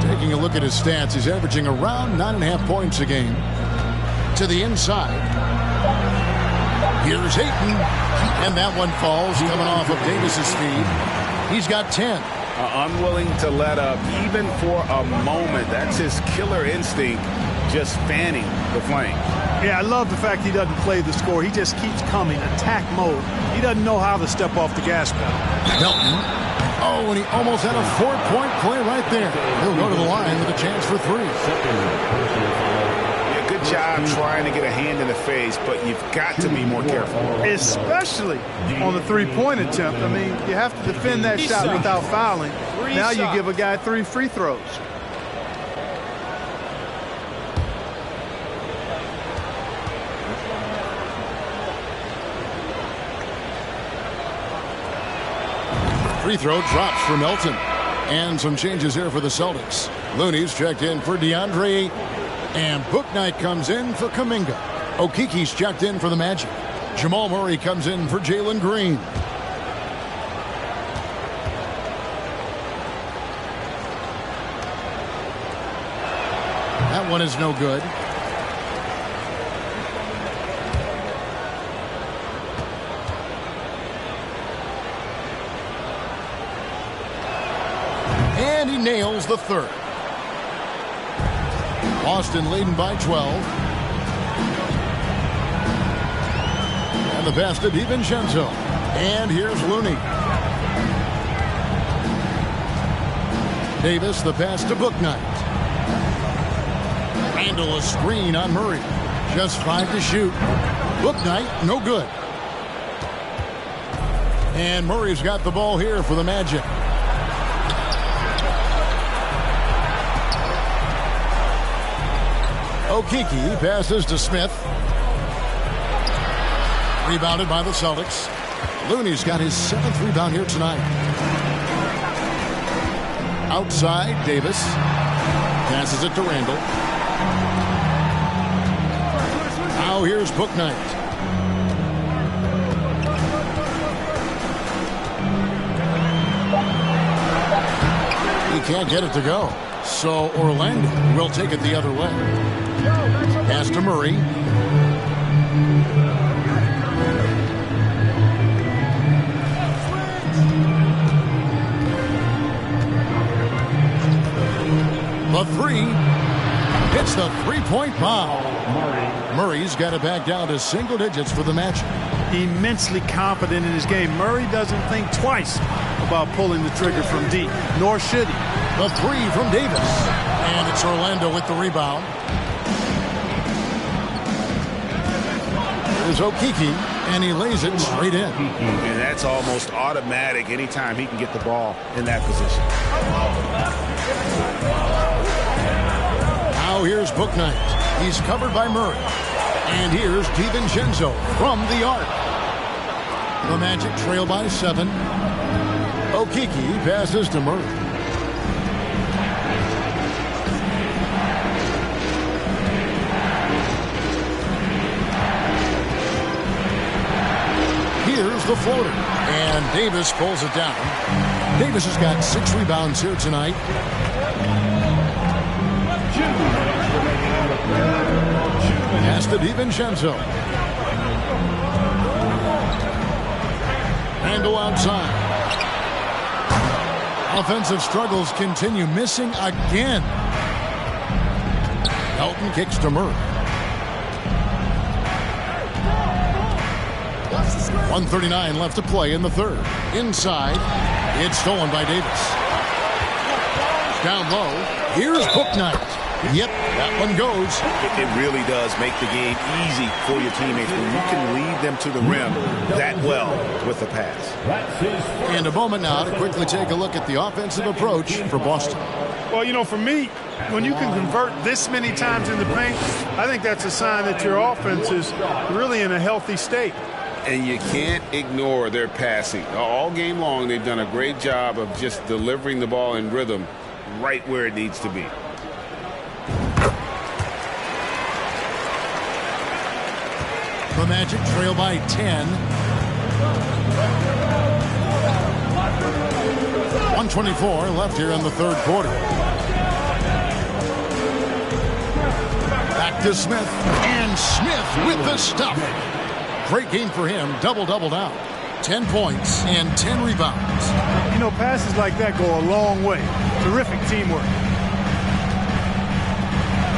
Taking a look at his stats, he's averaging around 9.5 points a game. To the inside. Here's Ayton. And that one falls coming off of Davis's feed. He's got 10. Unwilling to let up even for a moment. That's his killer instinct, just fanning the flame. Yeah, I love the fact he doesn't play the score. He just keeps coming, attack mode. He doesn't know how to step off the gas pedal. Melton. Oh, and he almost had a 4-point play right there. He'll go to the line with a chance for 3. Yeah, good job trying to get a hand in the face, but you've got to be more careful. Especially on the 3-point attempt. I mean, you have to defend that shot without fouling. Now you give a guy 3 free throws. Free throw drops for Melton. And some changes here for the Celtics. Looney's checked in for DeAndre. And Bouknight comes in for Kuminga. Okiki's checked in for the Magic. Jamal Murray comes in for Jalen Green. That one is no good. And he nails the 3rd. Boston leading by 12. And the pass to DiVincenzo. And here's Looney. Davis, the pass to Bouknight. Randall a screen on Murray. Just 5 to shoot. Bouknight, no good. And Murray's got the ball here for the Magic. Okiki passes to Smith. Rebounded by the Celtics. Looney's got his 7th rebound here tonight. Outside, Davis. Passes it to Randall. Now here's Bouknight. He can't get it to go. So Orlando will take it the other way. Pass to Murray. The 3 hits the 3-point bomb. Murray's got it back down to single digits for the match. Immensely confident in his game. Murray doesn't think twice about pulling the trigger from deep, nor should he. The 3 from Davis. And it's Orlando with the rebound. Here's Okeke, and he lays it straight in. And that's almost automatic anytime he can get the ball in that position. Now here's Bouknight. He's covered by Murray. And here's DiVincenzo from the arc. The Magic trail by 7. Okeke passes to Murray. Here's the floater. And Davis pulls it down. Davis has got 6 rebounds here tonight. Pass to DiVincenzo. Handle outside. Offensive struggles continue. Missing again. Elton kicks to Murray. 1:39 left to play in the third. Inside. It's stolen by Davis. Down low. Here's Bouknight. Yep, that one goes. It really does make the game easy for your teammates when you can lead them to the rim that well with the pass. And a moment now to quickly take a look at the offensive approach for Boston. Well, you know, for me, when you can convert this many times in the paint, I think that's a sign that your offense is really in a healthy state. And you can't ignore their passing. All game long, they've done a great job of just delivering the ball in rhythm right where it needs to be. The Magic trail by 10. 1:24 left here in the third quarter. Back to Smith. And Smith with the stuff. Great game for him. Double-doubled out. 10 points and 10 rebounds. You know, passes like that go a long way. Terrific teamwork.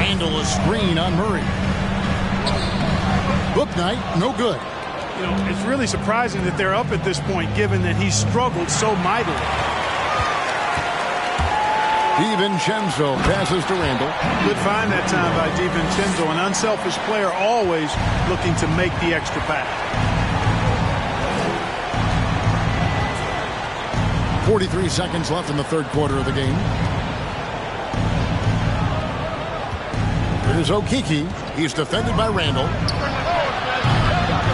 Handle a screen on Murray. Bouknight, no good. You know, it's really surprising that they're up at this point, given that he struggled so mightily. DiVincenzo passes to Randall. Good find that time by DiVincenzo, an unselfish player always looking to make the extra pass. 43 seconds left in the third quarter of the game. Here's Okeke. He's defended by Randall.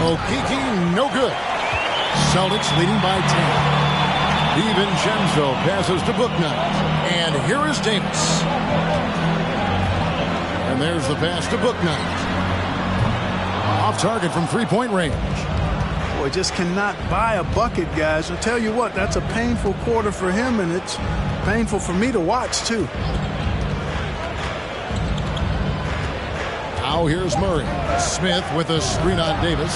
Okeke, no good. Celtics leading by 10. DiVincenzo passes to Bouknight. And here is Davis. And there's the pass to Bouknight. Off target from three-point range. Boy, just cannot buy a bucket, guys. I'll tell you what, that's a painful quarter for him, and it's painful for me to watch, too. Now here's Murray. Smith with a screen on Davis.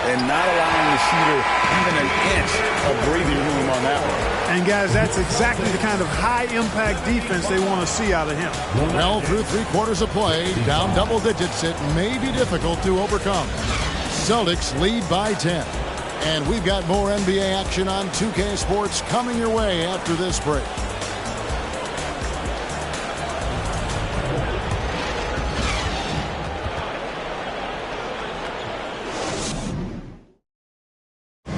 And not allowing the shooter even an inch of breathing room on that one. And, guys, that's exactly the kind of high-impact defense they want to see out of him. Well, through 3 quarters of play, down double digits, it may be difficult to overcome. Celtics lead by 10. And we've got more NBA action on 2K Sports coming your way after this break.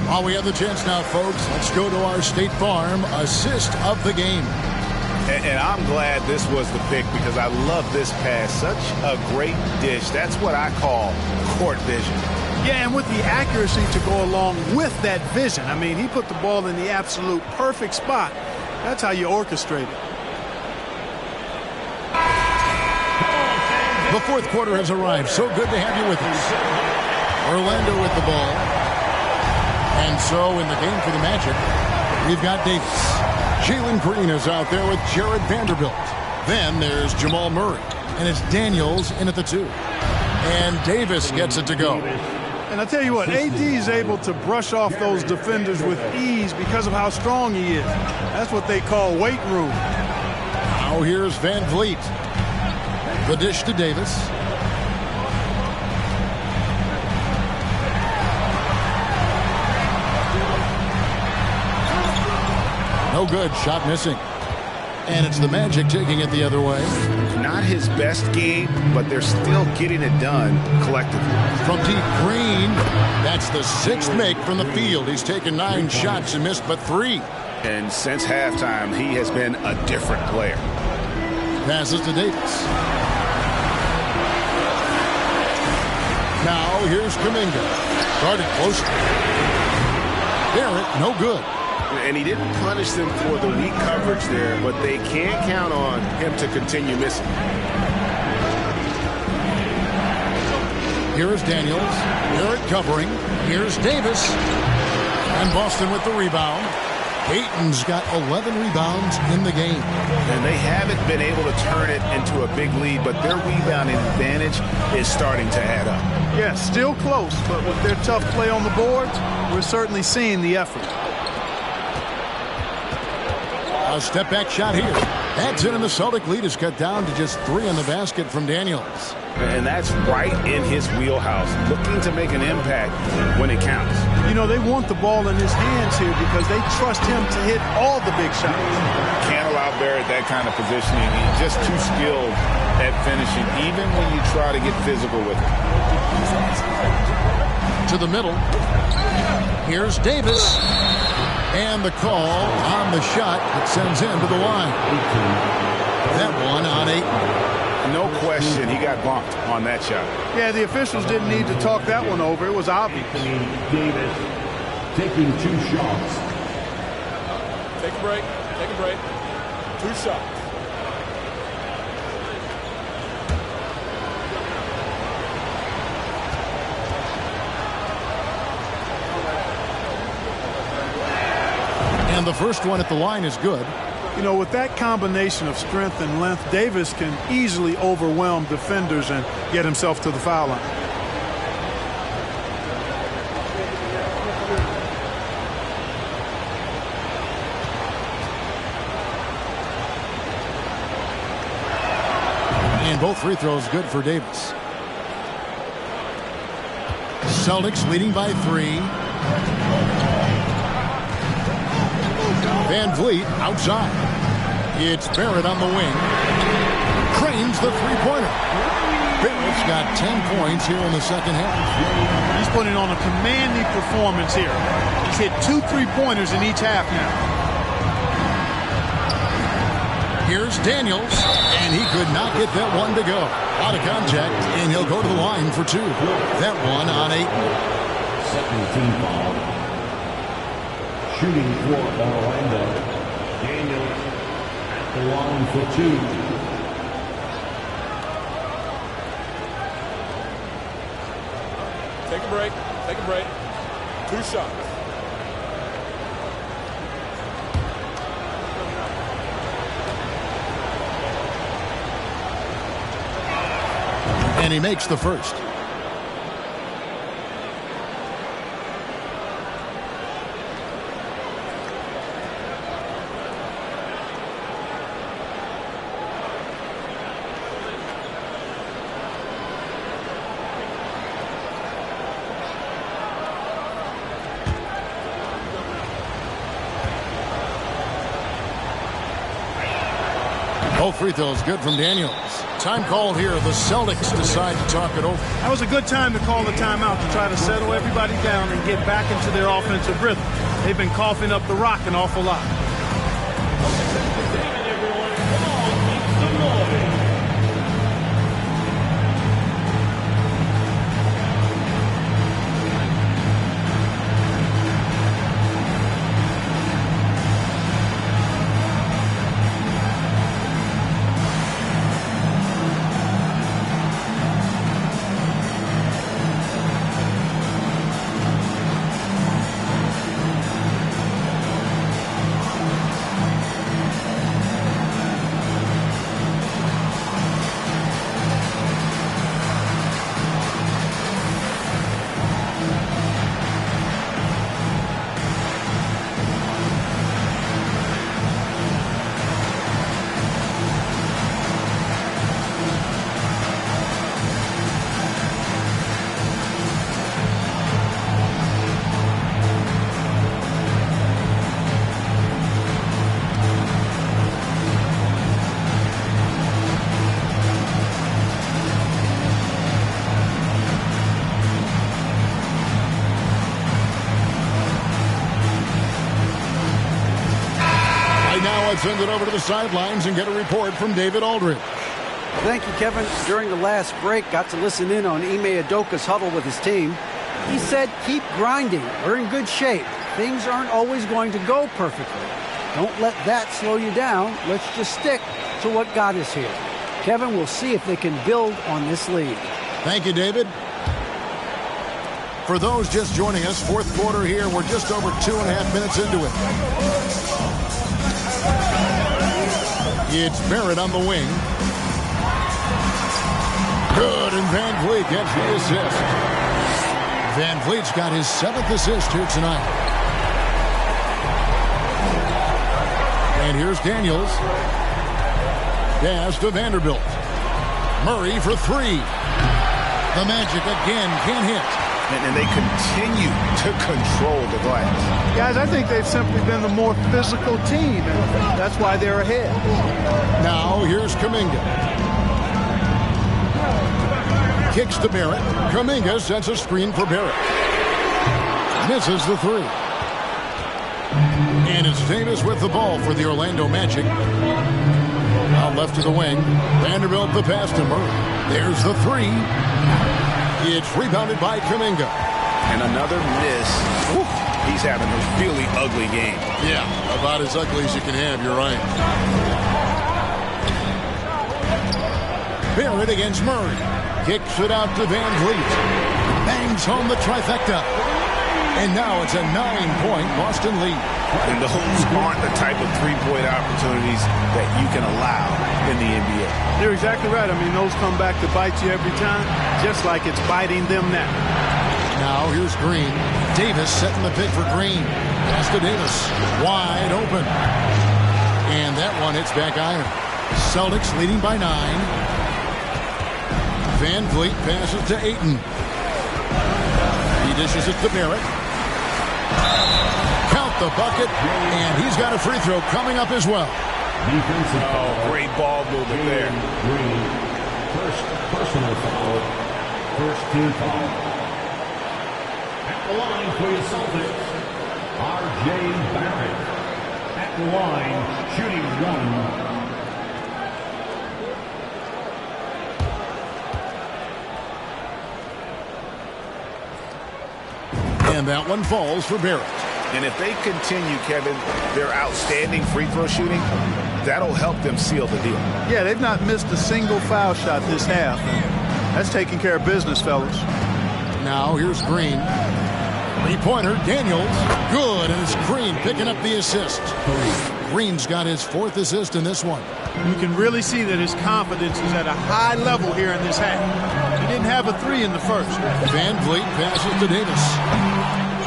While we have the chance now, folks, let's go to our State Farm assist of the game. And I'm glad this was the pick because I love this pass. Such a great dish. That's what I call court vision. Yeah, and with the accuracy to go along with that vision. I mean, he put the ball in the absolute perfect spot. That's how you orchestrate it. The fourth quarter has arrived. So good to have you with us. Orlando with the ball. And so in the game for the Magic, we've got Davis. Jalen Green is out there with Jared Vanderbilt. Then there's Jamal Murray. And it's Daniels in at the 2. And Davis gets it to go. And I tell you what, AD is able to brush off those defenders with ease because of how strong he is. That's what they call weight room. Now here's Van Vliet. The dish to Davis. No good. Shot missing. And it's the Magic taking it the other way. Not his best game, but they're still getting it done collectively. From deep, Green. That's the 6th make from the field. He's taken 9 shots and missed but 3. And since halftime, he has been a different player. Passes to Davis. Now here's Kuminga. Guarded closely. Barrett, no good. And he didn't punish them for the weak coverage there, but they can't count on him to continue missing. Here is Daniels. Barrett covering. Here's Davis. And Boston with the rebound. Payton's got 11 rebounds in the game. And they haven't been able to turn it into a big lead, but their rebounding advantage is starting to add up. Yeah, still close, but with their tough play on the boards, we're certainly seeing the effort. A step-back shot here. That's it, and the Celtic lead is cut down to just 3 on the basket from Daniels. And that's right in his wheelhouse, looking to make an impact when it counts. You know, they want the ball in his hands here because they trust him to hit all the big shots. Can't allow Barrett that kind of positioning. He's just too skilled at finishing, even when you try to get physical with him. To the middle. Here's Davis. And the call on the shot that sends him to the line. That one on 8. No question, he got bumped on that shot. Yeah, the officials didn't need to talk that one over. It was obvious. Davis taking 2 shots. Take a break. Take a break. 2 shots. And the first one at the line is good. You know, with that combination of strength and length, Davis can easily overwhelm defenders and get himself to the foul line. And both free throws good for Davis. Celtics leading by 3. Van Vliet outside. It's Barrett on the wing. Cranes the three-pointer. Barrett's got 10 points here in the second half. He's putting on a commanding performance here. He's hit 2 3-pointers in each half now. Here's Daniels, and he could not get that one to go. Out of contact, and he'll go to the line for 2. That one on 8. Second team foul. Shooting for Orlando. Daniels at the line for 2. Take a break. Take a break. 2 shots. And he makes the first. Both free throws good from Daniels. Time called here. The Celtics decide to talk it over. That was a good time to call the timeout to try to settle everybody down and get back into their offensive rhythm. They've been coughing up the rock an awful lot. let's send it over to the sidelines and get a report from David Aldridge. Thank you, Kevin. During the last break, got to listen in on Ime Udoka's huddle with his team. He said, keep grinding. We're in good shape. Things aren't always going to go perfectly. Don't let that slow you down. Let's just stick to what got us here. Kevin, we'll see if they can build on this lead. Thank you, David. For those just joining us, fourth quarter here. We're just over 2.5 minutes into it. It's Barrett on the wing. Good, and Van Vliet gets the assist. Van Vliet's got his 7th assist here tonight. And here's Daniels. Pass to Vanderbilt. Murray for 3. The Magic again can't hit. And they continue to control the glass. Guys, I think they've simply been the more physical team, and that's why they're ahead. Now here's Kuminga. Kicks to Barrett. Kuminga sets a screen for Barrett. Misses the 3. And it's Davis with the ball for the Orlando Magic. Out left to the wing. Vanderbilt the pass to Murray. There's the 3. It's rebounded by Kuminga. And another miss. Woo. He's having a really ugly game. Yeah, about as ugly as you can have, you're right. Barrett against Murray. Kicks it out to Van Vliet. Bangs home the trifecta. And now it's a 9-point Boston lead. And those aren't the type of three-point opportunities that you can allow in the NBA. You're exactly right. I mean, those come back to bite you every time, just like it's biting them now. Now here's Green. Davis setting the pick for Green. Pass to Davis. Wide open. And that one hits back iron. Celtics leading by 9. Van Vliet passes to Ayton. He dishes it to Barrett. Count the bucket, and he's got a free throw coming up as well. Oh, great ball movement there. Green, first personal foul, first team foul. At the line for the Celtics, R.J. Barrett. At the line, shooting 1. And that one falls for Barrett. And if they continue, Kevin, their outstanding free throw shooting, that'll help them seal the deal. Yeah, they've not missed a single foul shot this half. That's taking care of business, fellas. Now here's Green. Three-pointer, Daniels. Good, and it's Green picking up the assist. Green's got his 4th assist in this one. You can really see that his confidence is at a high level here in this half. He didn't have a 3 in the first. Van Vliet passes to Davis.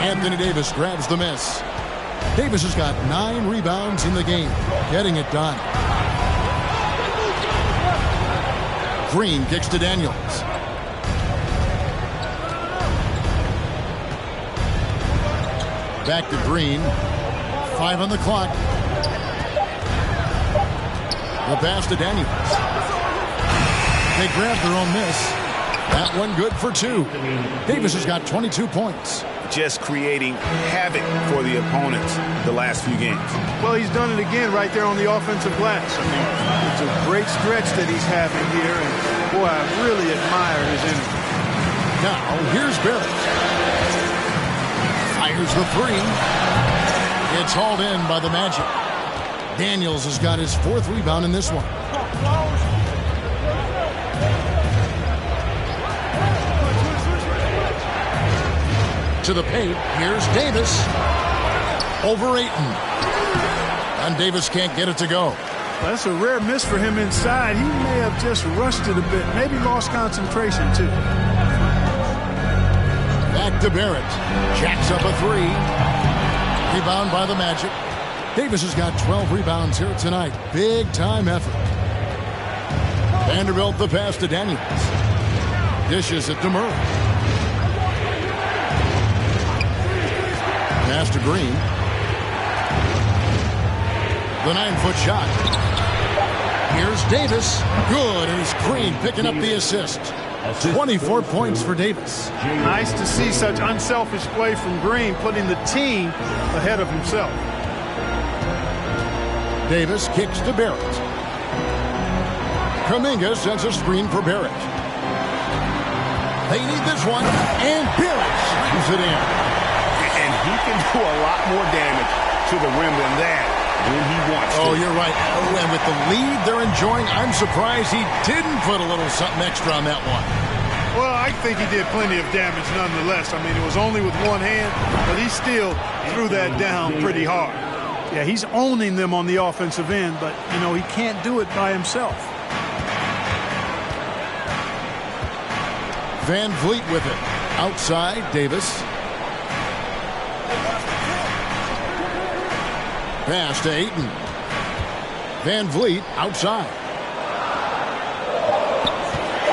Anthony Davis grabs the miss. Davis has got 9 rebounds in the game, getting it done. Green kicks to Daniels. Back to Green. 5 on the clock. The pass to Daniels. They grab their own miss. That one good for 2. Davis has got 22 points. Just creating havoc for the opponents the last few games. Well, he's done it again right there on the offensive glass. I mean, it's a great stretch that he's having here, and boy, I really admire his energy. Now, here's Barrett. Fires the 3. It's hauled in by the Magic. Daniels has got his 4th rebound in this one. To the paint, here's Davis. Over Ayton. And Davis can't get it to go. That's a rare miss for him inside. He may have just rushed it a bit. Maybe lost concentration, too. Back to Barrett. Jacks up a 3. Rebound by the Magic. Davis has got 12 rebounds here tonight. Big time effort. Vanderbilt the pass to Daniels. Dishes it to Murray. Pass to Green. The 9-foot shot. Here's Davis. Good, and it's Green picking up the assist. 24 points for Davis. Nice to see such unselfish play from Green, putting the team ahead of himself. Davis kicks to Barrett. Kuminga sends a screen for Barrett. They need this one, and Barrett slams it in. And he can do a lot more damage to the rim than that when he wants to. Oh, you're right. Oh, and with the lead they're enjoying, I'm surprised he didn't put a little something extra on that one. Well, I think he did plenty of damage nonetheless. I mean, it was only with one hand, but he still threw that down pretty hard. Yeah, he's owning them on the offensive end, but, you know, he can't do it by himself. Van Vliet with it. Outside, Davis. Pass to Ayton. Van Vliet outside.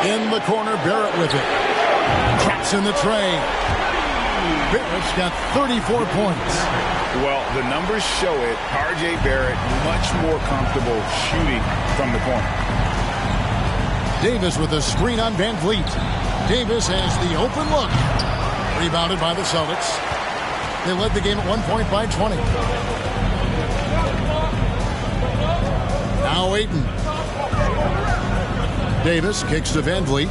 In the corner, Barrett with it. Traps in the tray. Barrett's got 34 points. Well, the numbers show it. R.J. Barrett much more comfortable shooting from the corner. Davis with a screen on Van Vliet. Davis has the open look. Rebounded by the Celtics. They led the game at 1 point by 20. Now Ayton. Davis kicks to Van Vliet.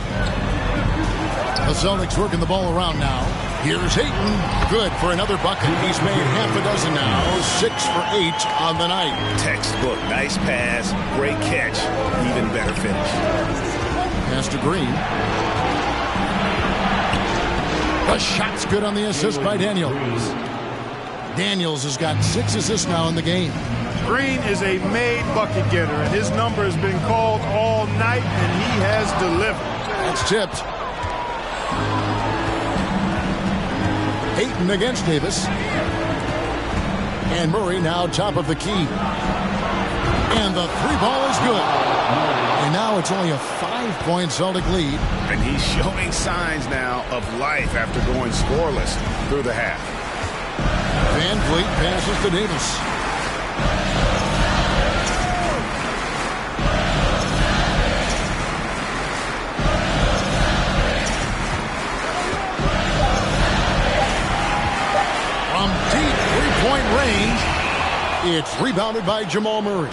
The Celtics working the ball around now. Here's Ayton. Good for another bucket. He's made half a dozen now. 6 for 8 on the night. Textbook. Nice pass. Great catch. Even better finish. Pass to Green. The shot's good on the assist by Daniels. Daniels has got 6 assists now in the game. Green is a made bucket getter, and his number has been called all night, and he has delivered. That's tipped. Ayton against Davis. And Murray now top of the key. And the 3-ball is good. And now it's only a 5-point Celtic lead. And he's showing signs now of life after going scoreless through the half. Van Vliet passes to Davis. From deep 3-point range, it's rebounded by Jamal Murray.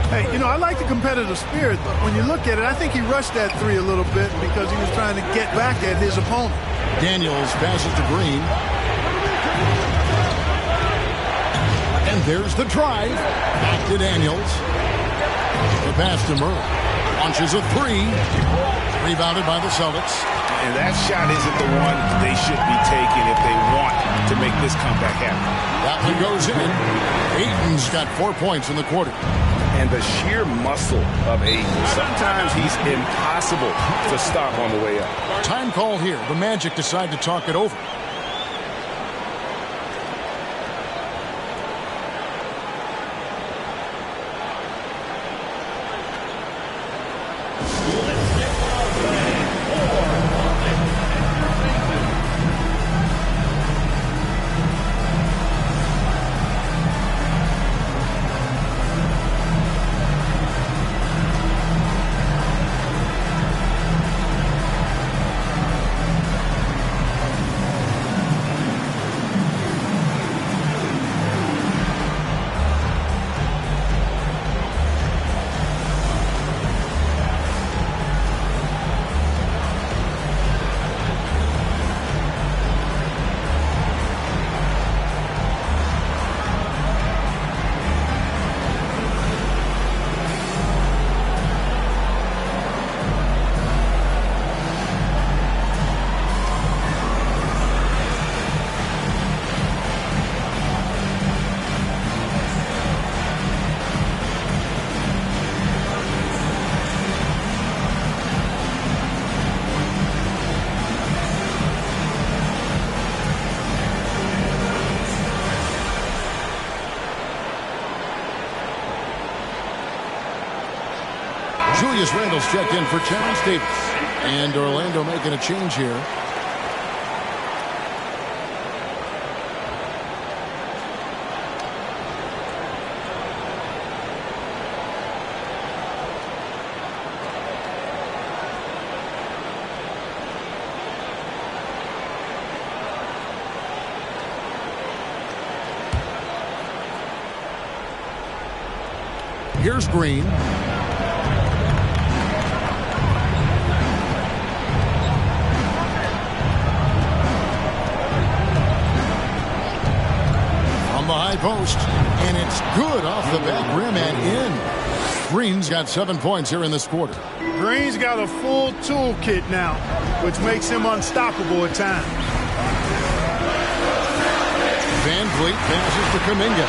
Hey, you know, I like the competitive spirit, but when you look at it, I think he rushed that 3 a little bit because he was trying to get back at his opponent. Daniels passes to Green. And there's the drive. Back to Daniels. The pass to Murray. Launches a 3. Rebounded by the Celtics. And that shot isn't the one they should be taking if they want to make this comeback happen. That one goes in. Ayton's got 4 points in the quarter. And the sheer muscle of Ayton. Sometimes he's impossible to stop on the way up. Time call here. The Magic decide to talk it over. Julius Randle's checked in for Terrence Davis. And Orlando making a change here. Here's Green. From the high post, and it's good off the back rim and in. Green's got 7 points here in this quarter. Green's got a full toolkit now, which makes him unstoppable at times. Van Vliet passes to Kuminga.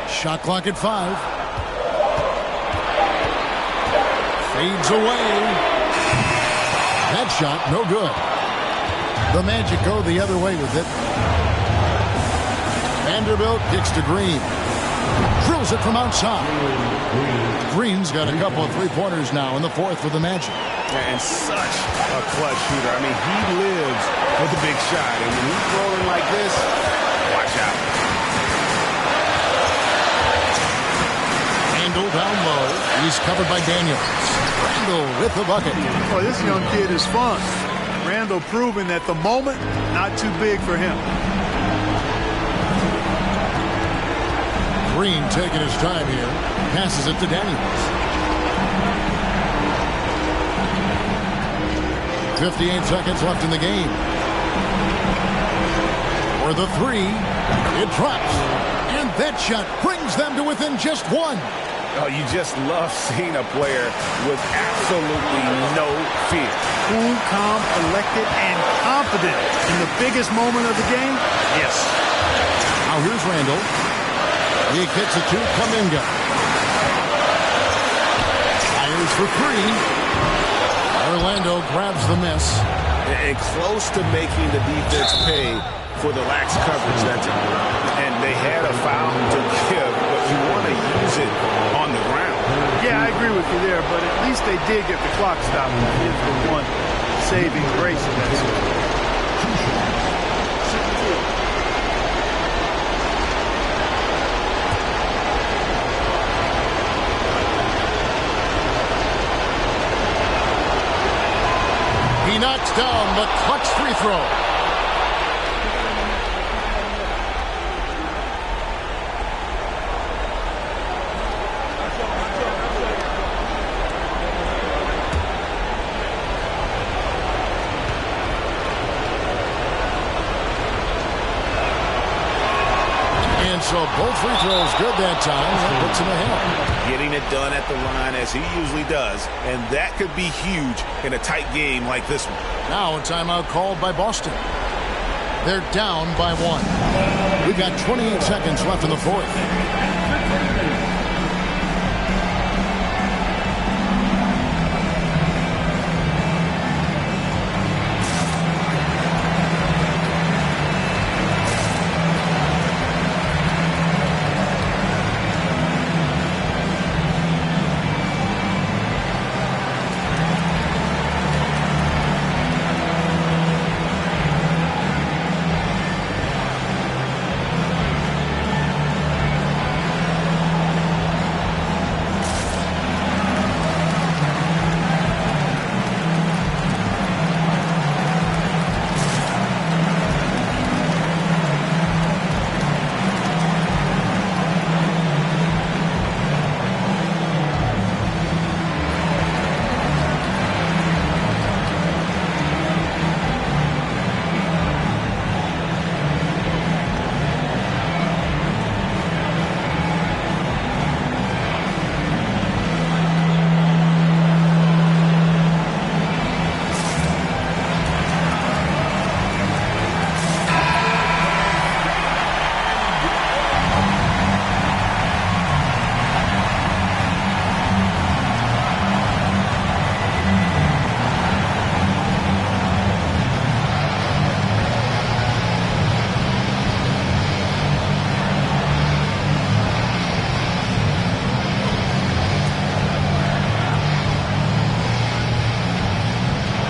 Shot clock at 5. Fades away. That shot, no good. The Magic go the other way with it. Vanderbilt kicks to Green. Drills it from outside. Green's got a couple of three-pointers now in the fourth for the Magic. And such a clutch shooter. I mean, he lives with a big shot. And when he's rolling like this, watch out. Randall down low. He's covered by Daniels. Randall with the bucket. Boy, this young kid is fun. Randall proving that the moment, not too big for him. Green taking his time here. Passes it to Daniels. 58 seconds left in the game. For the three, it drops. And that shot brings them to within just one. Oh, you just love seeing a player with absolutely no fear. Cool, calm, collected, and confident in the biggest moment of the game. Yes. Now here's Randall. He kicks it to Kuminga. Fires for three. Orlando grabs the miss. And close to making the defense pay for the lax coverage. And they had a foul to give, but you want to use it on the ground. Yeah, I agree with you there, but at least they did get the clock stopped. It is the one saving grace in that situation. He knocks down the clutch free throw. And so both free throws good that time. That puts him ahead. Getting it done at the line as he usually does, and that could be huge in a tight game like this one. Now a timeout called by Boston. They're down by 1. We've got 28 seconds left in the fourth.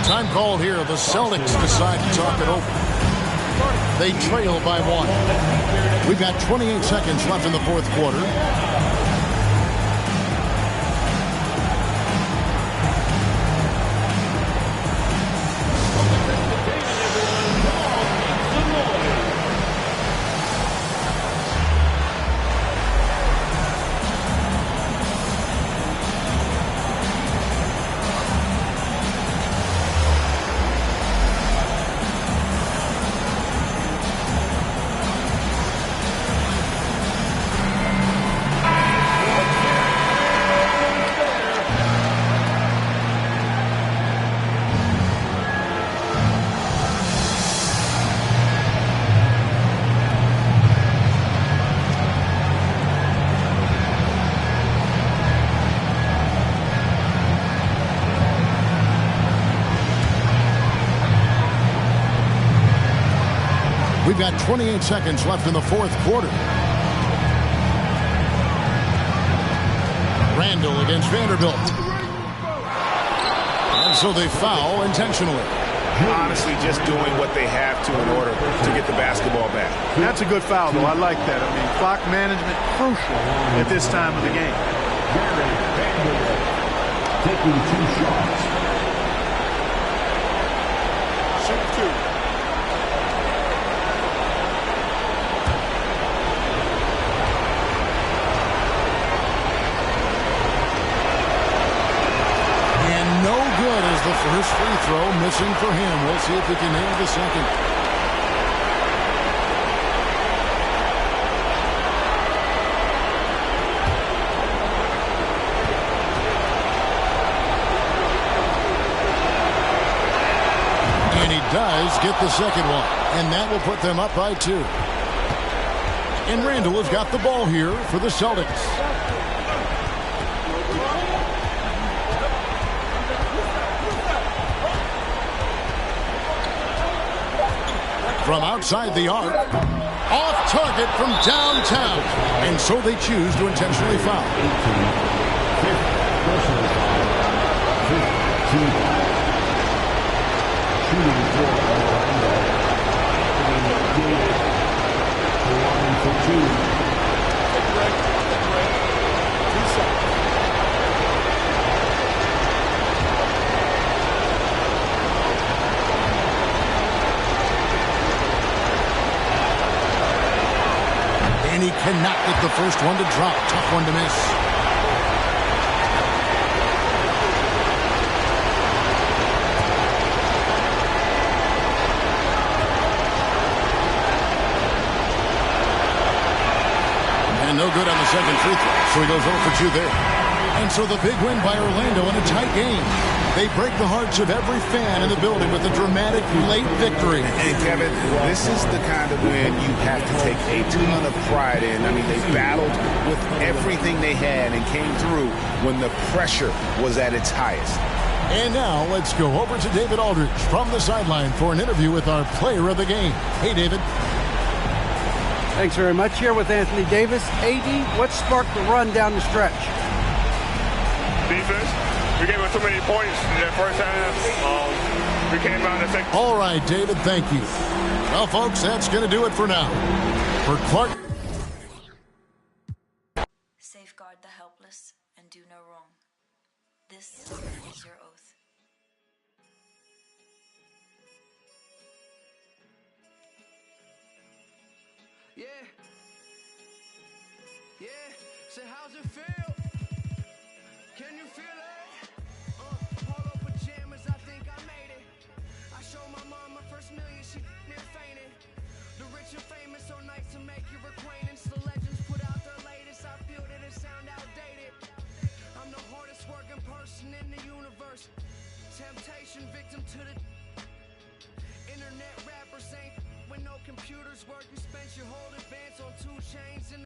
Time called here. The Celtics decide to talk it over. They trail by 1. We've got 28 seconds left in the fourth quarter. We've got 28 seconds left in the fourth quarter. Randall against Vanderbilt. And so they foul intentionally. Honestly, just doing what they have to in order to get the basketball back. That's a good foul, though. I like that. I mean, clock management crucial at this time of the game. Taking 2 shots. Shoot 2. No good as the first free throw missing for him. We'll see if he can nail the second. And he does get the second one. And that will put them up by 2. And Randall has got the ball here for the Celtics. From outside the arc, off target from downtown. And so they choose to intentionally foul. 2 shots. And he cannot get the first one to drop. Tough one to miss. And no good on the second free throw. So he goes 0 for 2 there. And so the big win by Orlando in a tight game. They break the hearts of every fan in the building with a dramatic late victory. And Kevin, this is the kind of win you have to take a ton of pride in. I mean, they battled with everything they had and came through when the pressure was at its highest. And now let's go over to David Aldridge from the sideline for an interview with our player of the game. Hey, David. Thanks very much. Here with Anthony Davis. AD, what sparked the run down the stretch? Defense. We gave up too many points in that first half. We came out in the second. All right, David, thank you. Well, folks, that's going to do it for now. For Clark. Safeguard the helpless and do no wrong. This is your oath. Yeah. Yeah. So how's it feel? Can you feel it? Polo pajamas, I think I made it. I showed my mom my first million, she near fainted. The rich and famous so nice to make your acquaintance. The legends put out their latest, I feel that it sound outdated. I'm the hardest working person in the universe. Temptation victim to the internet rappers ain't when no computers work. You spent your whole advance on 2 chains in the